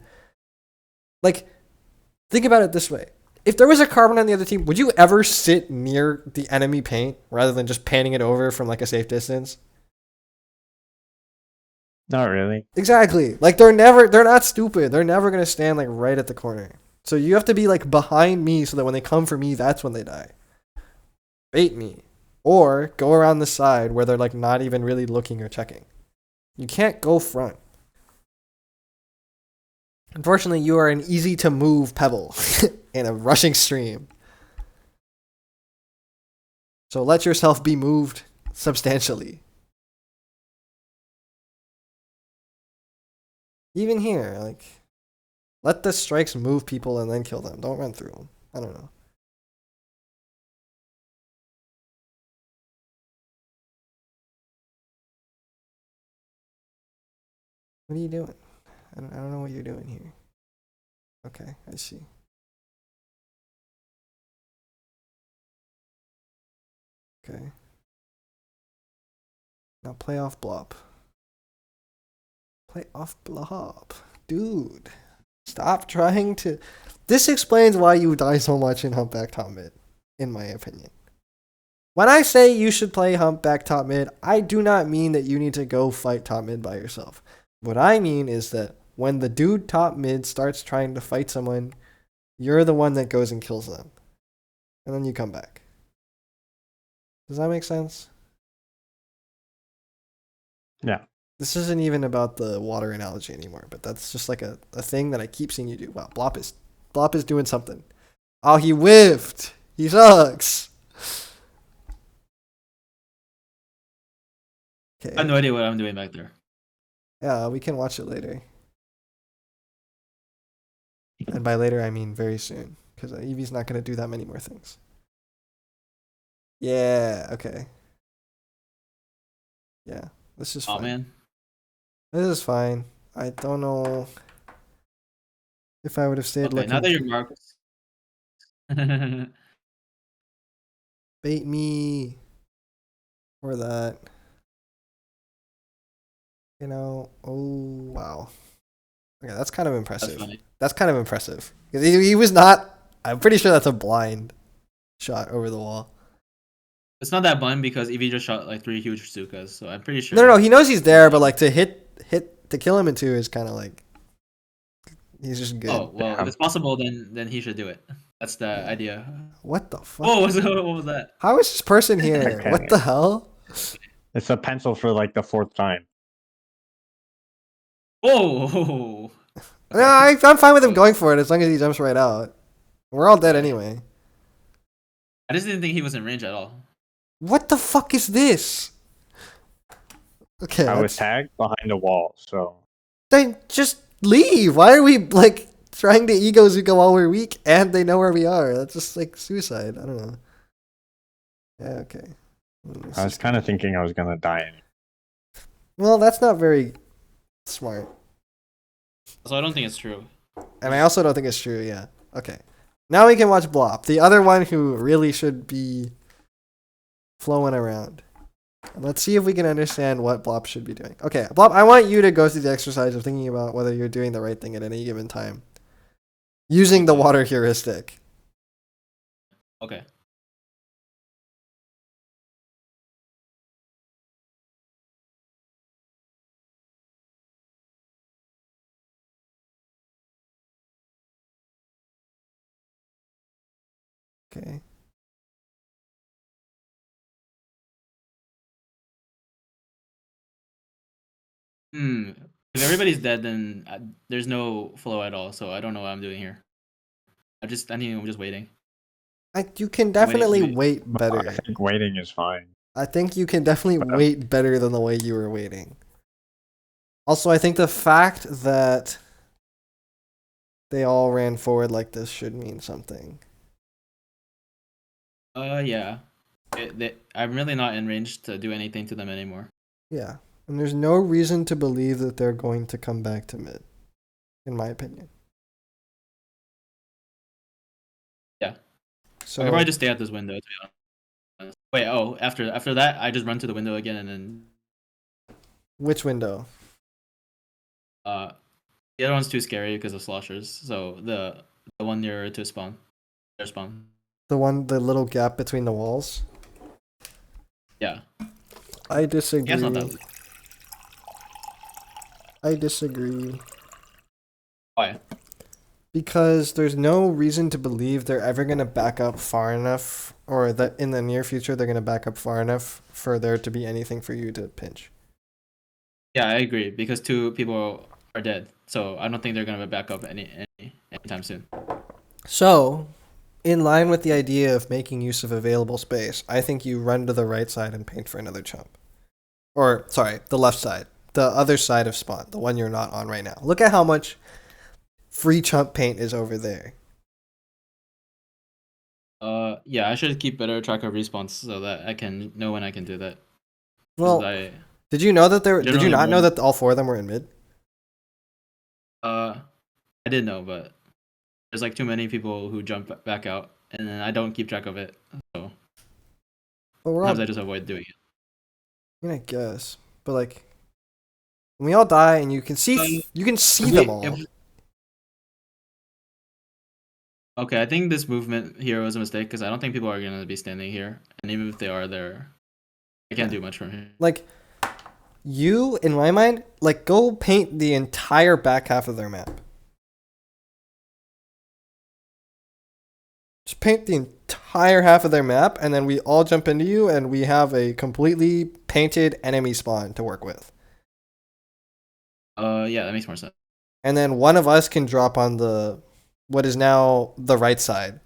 Like, think about it this way. If there was a carbon on the other team, would you ever sit near the enemy paint rather than just panning it over from like a safe distance? Not really. Exactly. Like they're not stupid. They're never gonna stand like right at the corner. So you have to be like behind me so that when they come for me, that's when they die. Bait me. Or go around the side where they're like not even really looking or checking. You can't go front. Unfortunately, you are an easy to move pebble in a rushing stream. So let yourself be moved substantially. Even here, like, let the strikes move people and then kill them. Don't run through them. I don't know. What are you doing? I don't know what you're doing here. Okay, I see. Okay. Now play off Blop. Play off Blop. Dude. Stop trying to... This explains why you die so much in Humpback top mid, in my opinion. When I say you should play Humpback top mid, I do not mean that you need to go fight top mid by yourself. What I mean is that when the dude top mid starts trying to fight someone, you're the one that goes and kills them. And then you come back. Does that make sense? Yeah. This isn't even about the water analogy anymore, but that's just like a thing that I keep seeing you do. Wow, Blop is doing something. Oh, he whiffed. He sucks. Okay. I have no idea what I'm doing back there. Yeah, we can watch it later. And by later, I mean very soon, because Eevee's not going to do that many more things. Yeah, okay. Yeah, this is fine. Oh man. This is fine. I don't know if I would have stayed Okay, looking. now that you're Marcus. Bait me. Or that. You know, oh, wow. Okay, that's kind of impressive. That's funny. That's kind of impressive. 'Cause he was not, I'm pretty sure that's a blind shot over the wall. It's not that blind because Evie just shot like 3 huge Sukas, so I'm pretty sure. No, he knows he's there, but like to to kill him in 2 is kind of like, he's just good. Oh well, if it's possible, then he should do it. That's the idea. What the fuck? Oh, what was that? How is this person here? Okay. What the hell? It's a pencil for like the 4th time. Oh. No, I'm fine with him going for it as long as he jumps right out. We're all dead anyway. I just didn't think he was in range at all. What the fuck is this? Okay, I was tagged behind a wall, so then just leave. Why are we like trying to ego Zuka while we're weak and they know where we are? That's just like suicide. I don't know. Yeah, okay. I was kind of thinking I was gonna die. Well, that's not very smart. So I don't think it's true. And I also don't think it's true, yeah. Okay. Now we can watch Blop, the other one who really should be flowing around. And let's see if we can understand what Blop should be doing. Okay, Blop, I want you to go through the exercise of thinking about whether you're doing the right thing at any given time. Using the water heuristic. Okay. Okay. If everybody's dead, then there's no flow at all. So I don't know what I'm doing here. I'm just waiting. You can definitely Wait. wait better. I think waiting is fine. I think you can definitely wait better than the way you were waiting. Also, I think the fact that they all ran forward like this should mean something. Yeah. I'm really not in range to do anything to them anymore. Yeah. And there's no reason to believe that they're going to come back to mid, in my opinion. Yeah. So I could probably just stay at this window, to be honest. Wait, oh, after that, I just run to the window again, and then Which window? the other one's too scary because of sloshers. So the one near to spawn, their spawn. The little gap between the walls? Yeah, I yeah, it's not that. disagree. I disagree. Why? Because there's no reason to believe they're ever going to back up far enough, or that in the near future they're going to back up far enough for there to be anything for you to pinch. Yeah, I agree because 2 people are dead, so I don't think they're gonna back up anytime soon. So, in line with the idea of making use of available space, I think you run to the right side and paint for another chump. Or, sorry, the left side. The other side of spawn, the one you're not on right now. Look at how much free chump paint is over there. Yeah, I should keep better track of respawns so that I can know when I can do that. 'Cause Well, did you know that did you generally not know run- that all 4 of them were in mid? I did know, but there's like too many people who jump back out, and then I don't keep track of it. So But we're all, sometimes I just avoid doing it. I mean, I guess. But like, when we all die and you can see them all. Okay, I think this movement here was a mistake because I don't think people are gonna be standing here, and even if they are there, I can't do much from here. Like, you, in my mind, like, go paint the entire back half of their map. Just paint the entire half of their map, and then we all jump into you, and we have a completely painted enemy spawn to work with. Yeah, that makes more sense. And then one of us can drop on what is now the right side.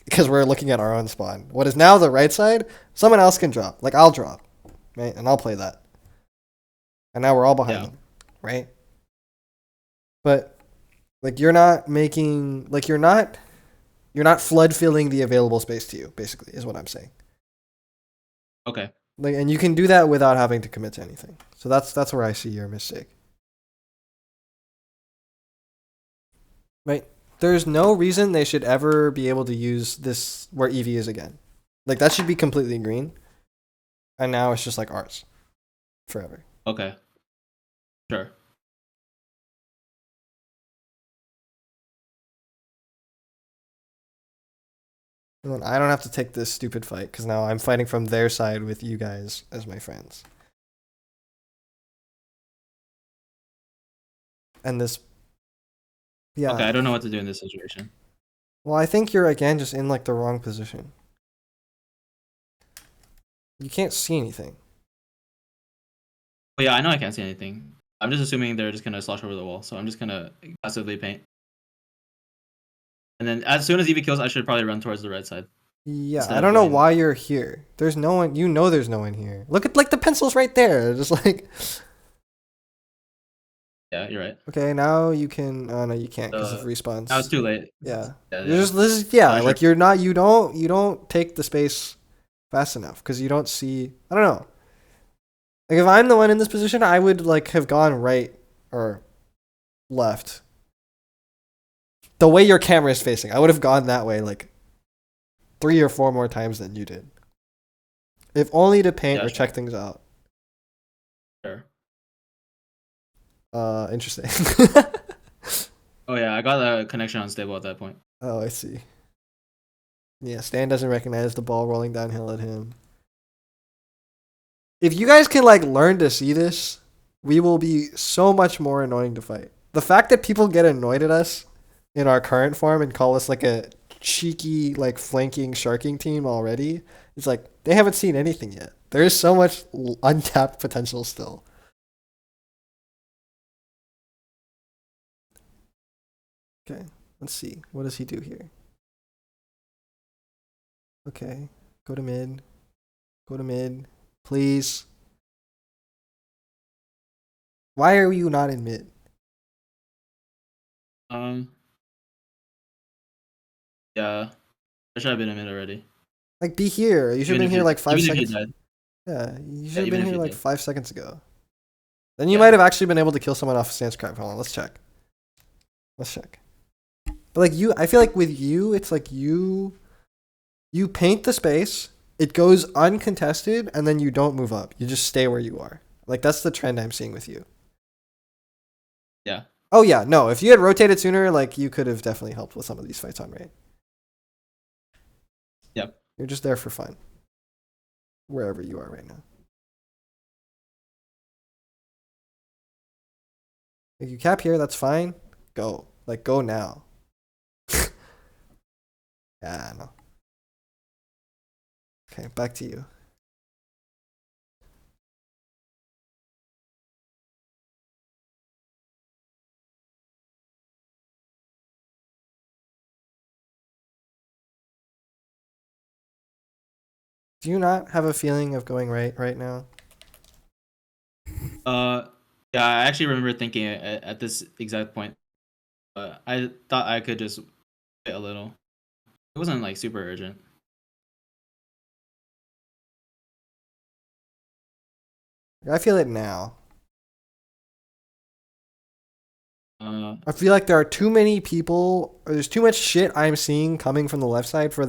Because we're looking at our own spawn. What is now the right side, someone else can drop. Like, I'll drop. Right? And I'll play that. And now we're all behind them. Right? But, like, you're not flood filling the available space to you, basically, is what I'm saying. Okay. Like, and you can do that without having to commit to anything. So that's where I see your mistake. Right? There's no reason they should ever be able to use this where Eevee is again. Like, that should be completely green. And now it's just like ours. Forever. Okay. Sure. And then I don't have to take this stupid fight because now I'm fighting from their side with you guys as my friends. And this, yeah. Okay, I don't know what to do in this situation. Well, I think you're again just in like the wrong position. You can't see anything. Well, yeah, I know I can't see anything. I'm just assuming they're just gonna slosh over the wall, so I'm just gonna passively paint. And then as soon as Eevee kills, I should probably run towards the right side. Yeah, Instead I of don't know going- why you're here. There's no one. You know there's no one here. Look at like the pencils right there. Just like. Yeah, you're right. Okay, now you can. Oh no, you can't because of respawns. Now it's too late. Yeah. Yeah, You're just yeah, Sure. like you're not. You don't take the space fast enough because you don't see. I don't know. Like if I'm the one in this position, I would like have gone right or left. The way your camera is facing, I would have gone that way like 3 or 4 more times than you did. If only to paint Yeah, or sure. check things out. Sure. Interesting. Oh yeah, I got the connection unstable at that point. Oh, I see. Yeah, Stan doesn't recognize the ball rolling downhill at him. If you guys can like learn to see this, we will be so much more annoying to fight. The fact that people get annoyed at us in our current form and call us like a cheeky like flanking sharking team already, it's like they haven't seen anything yet. There is so much untapped potential still. Okay, let's see. What does he do here? Okay, go to mid. Go to mid. Please. Why are you not in mid? Yeah, I should have been in mid already. Like, be here. You should have been here like 5 even if you seconds. died. Yeah, you should have even been if here you like did. 5 seconds ago. Then you Yeah. might have actually been able to kill someone off of Stance Crab. Hold on, let's check. Let's check. But like you, I feel like with you, it's like you paint the space it goes uncontested and then you don't move up. You just stay where you are. Like that's the trend I'm seeing with you. Yeah. Oh yeah, no. If you had rotated sooner, like you could have definitely helped with some of these fights on raid. Yep. You're just there for fun. Wherever you are right now. If you cap here, that's fine. Go. Like go now. Yeah, I know. Okay, back to you. Do you not have a feeling of going right now? Yeah, I actually remember thinking at this exact point, but I thought I could just wait a little. It wasn't like super urgent. I feel it now. Uh, I feel like there are too many people, or there's too much shit I'm seeing coming from the left side for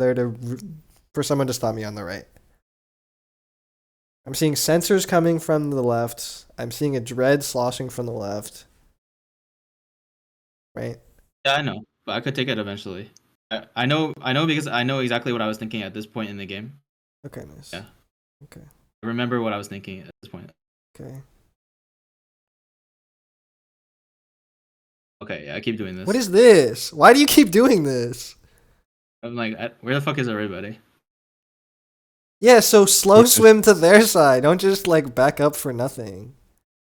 someone to stop me on the right. I'm seeing sensors coming from the left. I'm seeing a dread sloshing from the left. Right? yeah, I know, but I could take it eventually. I know because I know exactly what I was thinking at this point in the game. Okay, nice. Yeah. Okay. I remember what I was thinking at this point. Okay. Okay, yeah, I keep doing this. What is this? Why do you keep doing this? I'm like, where the fuck is everybody? Yeah, so slow He's swim to their side. Don't just like back up for nothing.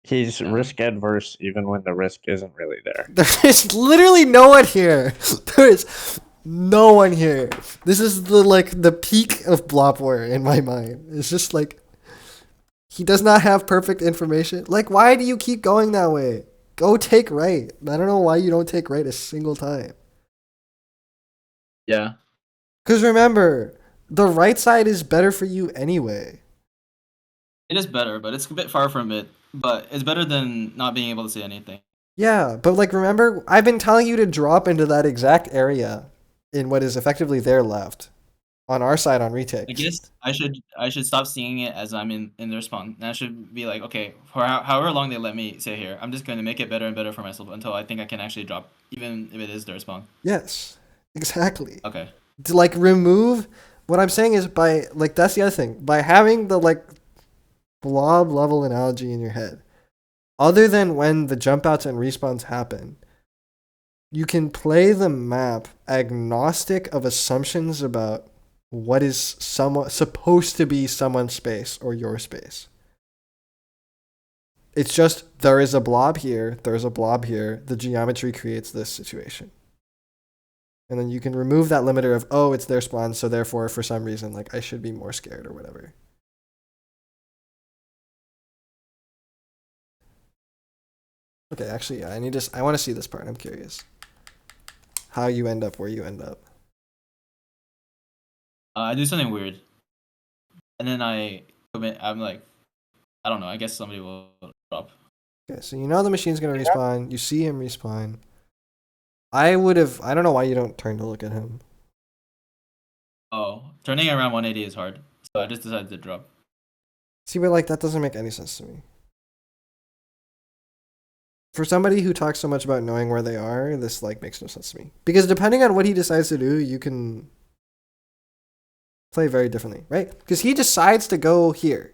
He's risk adverse even when the risk isn't really there. There's literally no one here. There is no one here. This is the peak of blobware in my mind. It's just like he does not have perfect information. Like, why do you keep going that way? Go take right. I don't know why you don't take right a single time. Yeah. Because remember, the right side is better for you anyway. It is better, but it's a bit far from it. But it's better than not being able to see anything. Yeah, but like remember, I've been telling you to drop into that exact area in what is effectively their left on our side on retake. I guess I should stop seeing it as I'm in their spawn. And I should be like, okay, for however long they let me stay here, I'm just going to make it better and better for myself until I think I can actually drop, even if it is their spawn. Yes, exactly. Okay. To like remove what I'm saying is by like that's the other thing. By having the like blob level analogy in your head, other than when the jump outs and respawns happen, you can play the map agnostic of assumptions about what is somewhat supposed to be someone's space or your space. It's just there is a blob here, there's a blob here, the geometry creates this situation. And then you can remove that limiter of, oh, it's their spawn, so therefore for some reason like I should be more scared or whatever. Okay, actually, yeah, I want to see this part. I'm curious. How you end up where you end up. I do something weird. And then I'm like, I don't know, I guess somebody will drop. Okay, so you know the machine's gonna respawn. You see him respawn. I don't know why you don't turn to look at him. Oh, turning around 180 is hard. So I just decided to drop. See, but like that doesn't make any sense to me. For somebody who talks so much about knowing where they are, this like makes no sense to me. Because depending on what he decides to do, you can play very differently, right? Because he decides to go here.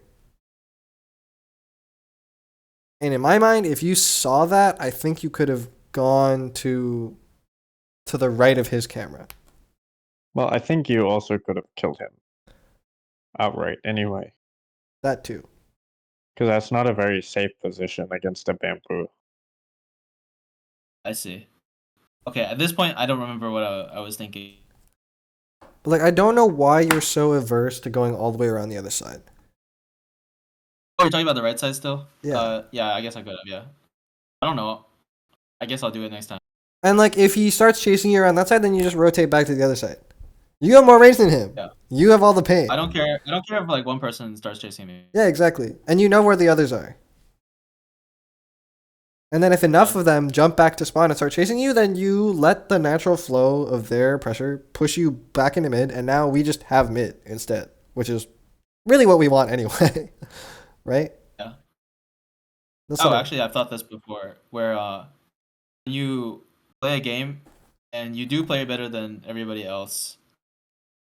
And in my mind, if you saw that, I think you could have gone to the right of his camera. Well, I think you also could have killed him outright anyway, That too. because that's not a very safe position against a bamboo. I see. Okay, at this point, I don't remember what I was thinking. But like, I don't know why you're so averse to going all the way around the other side. Oh, you're talking about the right side still? Yeah. Yeah, I guess I could have, yeah. I don't know. I guess I'll do it next time. And like, if he starts chasing you around that side, then you just rotate back to the other side. You have more range than him. Yeah. You have all the pain. I don't care if like one person starts chasing me. Yeah, exactly. And you know where the others are. And then if enough of them jump back to spawn and start chasing you, then you let the natural flow of their pressure push you back into mid, and now we just have mid instead. which is really what we want anyway, right? Yeah. That's Oh, what I- actually, I've thought this before, where when you play a game and you do play better than everybody else.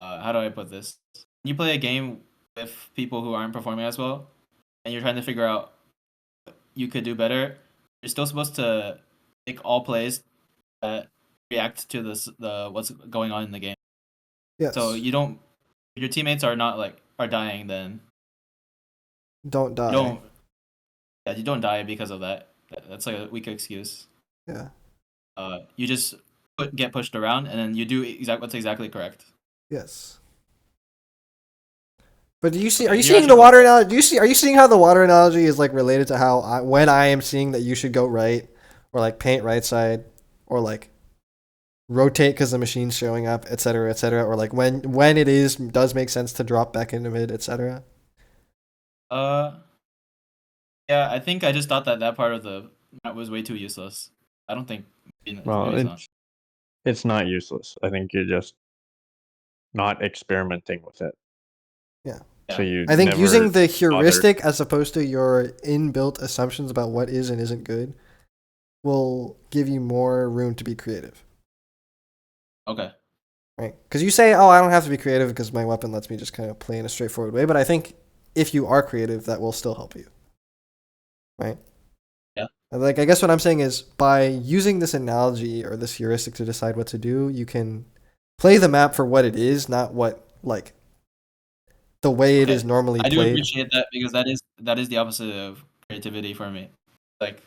How do I put this? When you play a game with people who aren't performing as well, and you're trying to figure out what you could do better. You're still supposed to make all plays that react to the what's going on in the game. yes. So you don't. If your teammates are not are dying, then Don't die. you don't. Yeah, you don't die because of that. That's like a weak excuse. Yeah. You just get pushed around, and then you do what's exactly correct. Yes. But do you see? Okay, Are you you're seeing the actually- water analogy? Do you see? Are you seeing how the water analogy is like related to how when I am seeing that you should go right, or like paint right side, or like rotate because the machine's showing up, etc., or like when it does make sense to drop back into mid, etc. Yeah, I think I just thought that part of the map was way too useless. I don't think. Well, maybe it's not. it's not useless. I think you're just not experimenting with it. Yeah. So you I think never using the bothered. heuristic as opposed to your inbuilt assumptions about what is and isn't good will give you more room to be creative. Okay. Right? Because you say, "Oh, I don't have to be creative because my weapon lets me just kind of play in a straightforward way." But I think if you are creative, that will still help you. Right? Yeah. Like, I guess what I'm saying is by using this analogy or this heuristic to decide what to do, you can play the map for what it is, not what like the way it Okay. is normally I do played. appreciate that because that is the opposite of creativity for me. Like,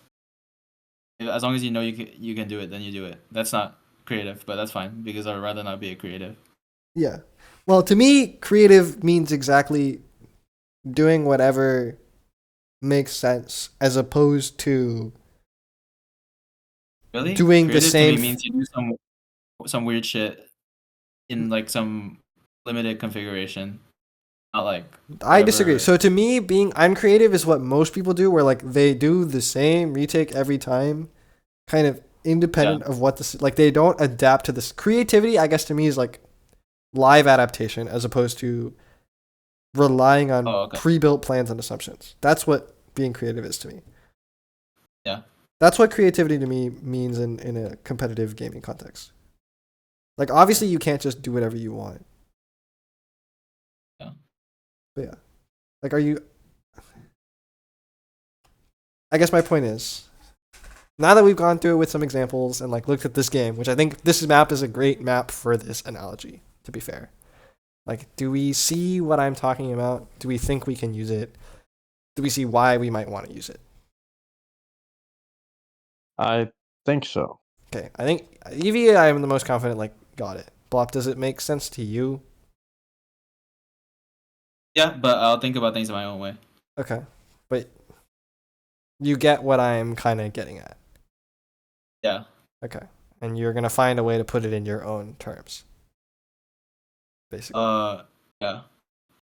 as long as you know you can do it, then you do it. That's not creative, but that's fine because I'd rather not be a creative. Yeah. Well, to me, creative means exactly doing whatever makes sense as opposed to Really, doing the creative same to me means you do some weird shit in like some limited configuration, not like. I disagree. whatever- So to me, being uncreative is what most people do, where like they do the same retake every time, kind of independent of what this like they don't adapt to this. Creativity, I guess to me is like live adaptation as opposed to relying on pre-built plans and assumptions. That's what being creative is to me. Yeah. That's what creativity to me means in a competitive gaming context. Like obviously you can't just do whatever you want. Yeah. But yeah. Like are you I guess my point is now that we've gone through it with some examples and like looked at this game, which I think this map is a great map for this analogy, to be fair. Like, do we see what I'm talking about? Do we think we can use it? Do we see why we might want to use it? I think so. Okay, I think EVA I am the most confident, like, got it. Blop, does it make sense to you? Yeah, but I'll think about things in my own way. Okay, but you get what I'm kind of getting at. Yeah. Okay, and you're going to find a way to put it in your own terms. Basically. Yeah.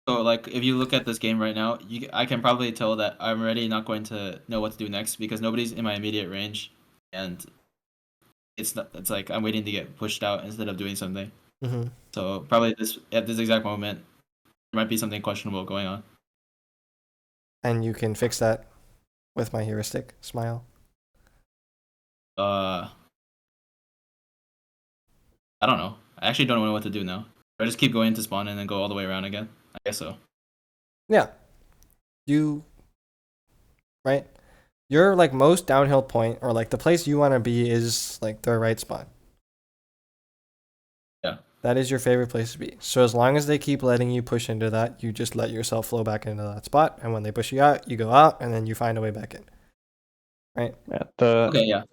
So like, if you look at this game right now, I can probably tell that I'm already not going to know what to do next because nobody's in my immediate range, and it's like I'm waiting to get pushed out instead of doing something. Mm-hmm. So probably at this exact moment, there might be something questionable going on. And you can fix that with my heuristic smile. I don't know. I actually don't know what to do now. I just keep going to spawn and then go all the way around again. I guess so. Yeah. Right? Your like most downhill point or like the place you want to be is like the right spot. Yeah. That is your favorite place to be. So as long as they keep letting you push into that, you just let yourself flow back into that spot. And when they push you out, you go out and then you find a way back in. Right? Yeah. Okay, yeah.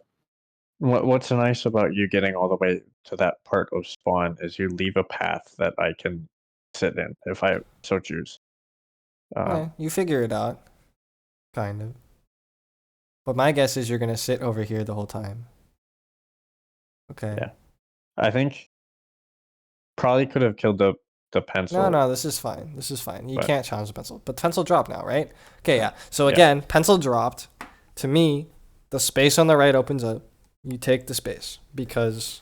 What's nice about you getting all the way to that part of spawn is you leave a path that I can sit in if I so choose. Yeah, you figure it out. Kind of. But my guess is you're going to sit over here the whole time. Okay. Yeah. I think probably could have killed the pencil. No, this is fine. This is fine. You But- can't challenge the pencil. But pencil dropped now, right? Okay, yeah. So Yeah. again, pencil dropped. To me, the space on the right opens up. You take the space because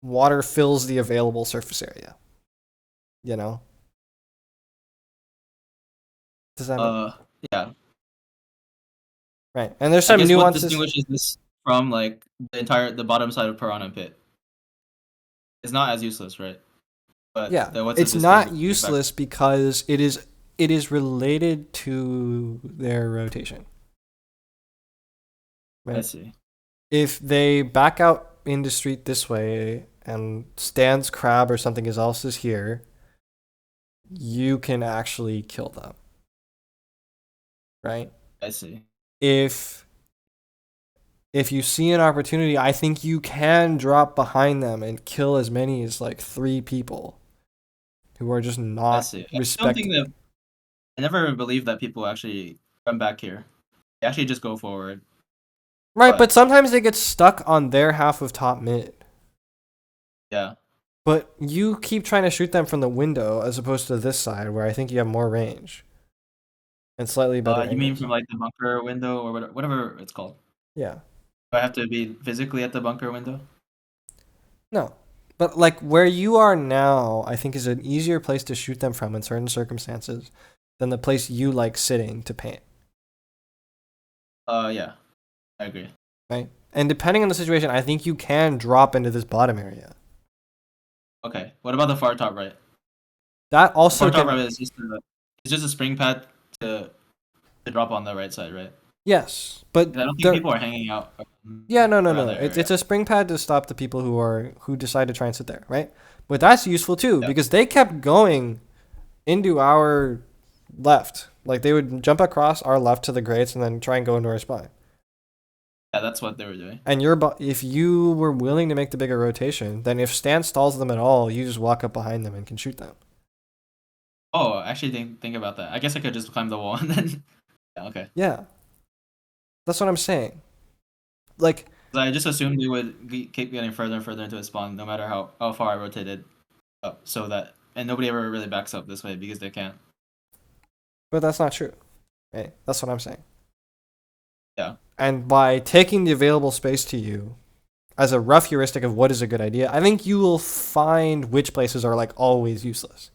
water fills the available surface area. You know? Does that make Yeah. right? And there's I some guess what nuances. distinguishes this from like the bottom side of Piranha Pit? It's not as useless, right? But Yeah, then what's it's the not distinguishing useless because it is related to their rotation. factor? I Right? see. If they back out into street this way and Stan's crab or something else is here, you can actually kill them. Right? I see. If you see an opportunity, I think you can drop behind them and kill as many as like 3 people who are just I not see. I don't think respecting. that I never believed that people actually come back here. They actually just go forward. Right, but- but sometimes they get stuck on their half of top mid. Yeah. But you keep trying to shoot them from the window as opposed to this side where I think you have more range and slightly better You mean angles. from like the bunker window or whatever it's called? Yeah. Do I have to be physically at the bunker window? No. But like where you are now, I think is an easier place to shoot them from in certain circumstances than the place you like sitting to paint. Yeah. I agree. Right? And depending on the situation, I think you can drop into this bottom area. Okay. What about the far top right? That also Far top can, right is just a spring pad to drop on the right side, right? yes, but 'Cause I don't think there, people are hanging out. yeah, no. around that It's area. a spring pad to stop the people who decide to try and sit there, right? But that's useful too Yeah. because they kept going into our left. Like they would jump across our left to the grates and then try and go into our spine. Yeah, that's what they were doing. And if you were willing to make the bigger rotation, then if Stan stalls them at all, you just walk up behind them and can shoot them. Oh, I actually didn't think about that. I guess I could just climb the wall and then. Yeah, okay. Yeah, that's what I'm saying. Like 'Cause I just assumed they would keep getting further and further into the spawn, no matter how far I rotated up, and nobody ever really backs up this way because they can't. but that's not true. Right? That's what I'm saying. Yeah. And by taking the available space to you as a rough heuristic of what is a good idea, I think you will find which places are like always useless.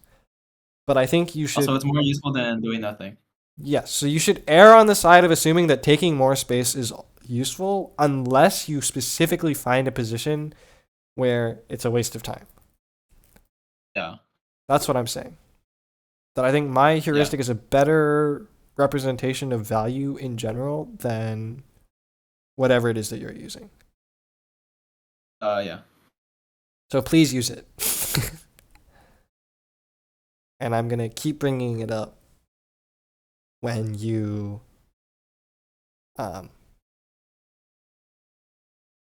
But I think you should. Also, it's more useful than doing nothing. Yes, so you should err on the side of assuming that taking more space is useful unless you specifically find a position where it's a waste of time. Yeah. That's what I'm saying. That I think my heuristic is a better representation of value in general than whatever it is that you're using. Yeah. So please use it. And I'm going to keep bringing it up when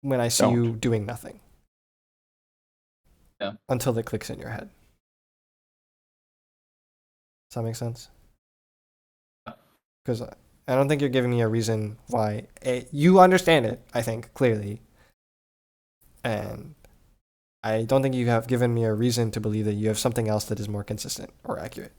when I see Don't. you doing nothing. Yeah. Until it clicks in your head. Does that make sense? Because I don't think you're giving me a reason why. You understand it, I think, clearly. And I don't think you have given me a reason to believe that you have something else that is more consistent or accurate.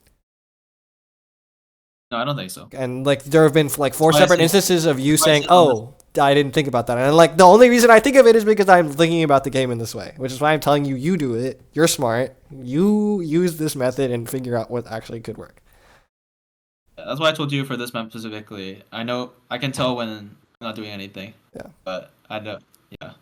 No, I don't think so. And like there have been like 4 Why I separate say- instances of you why I saying, say all this- "Oh, I didn't think about that." And like the only reason I think of it is because I'm thinking about the game in this way, which is why I'm telling you you do it. You're smart. You use this method and figure out what actually could work. That's why I told you for this map specifically. I know I can tell when I'm not doing anything. Yeah. But I don't. Yeah.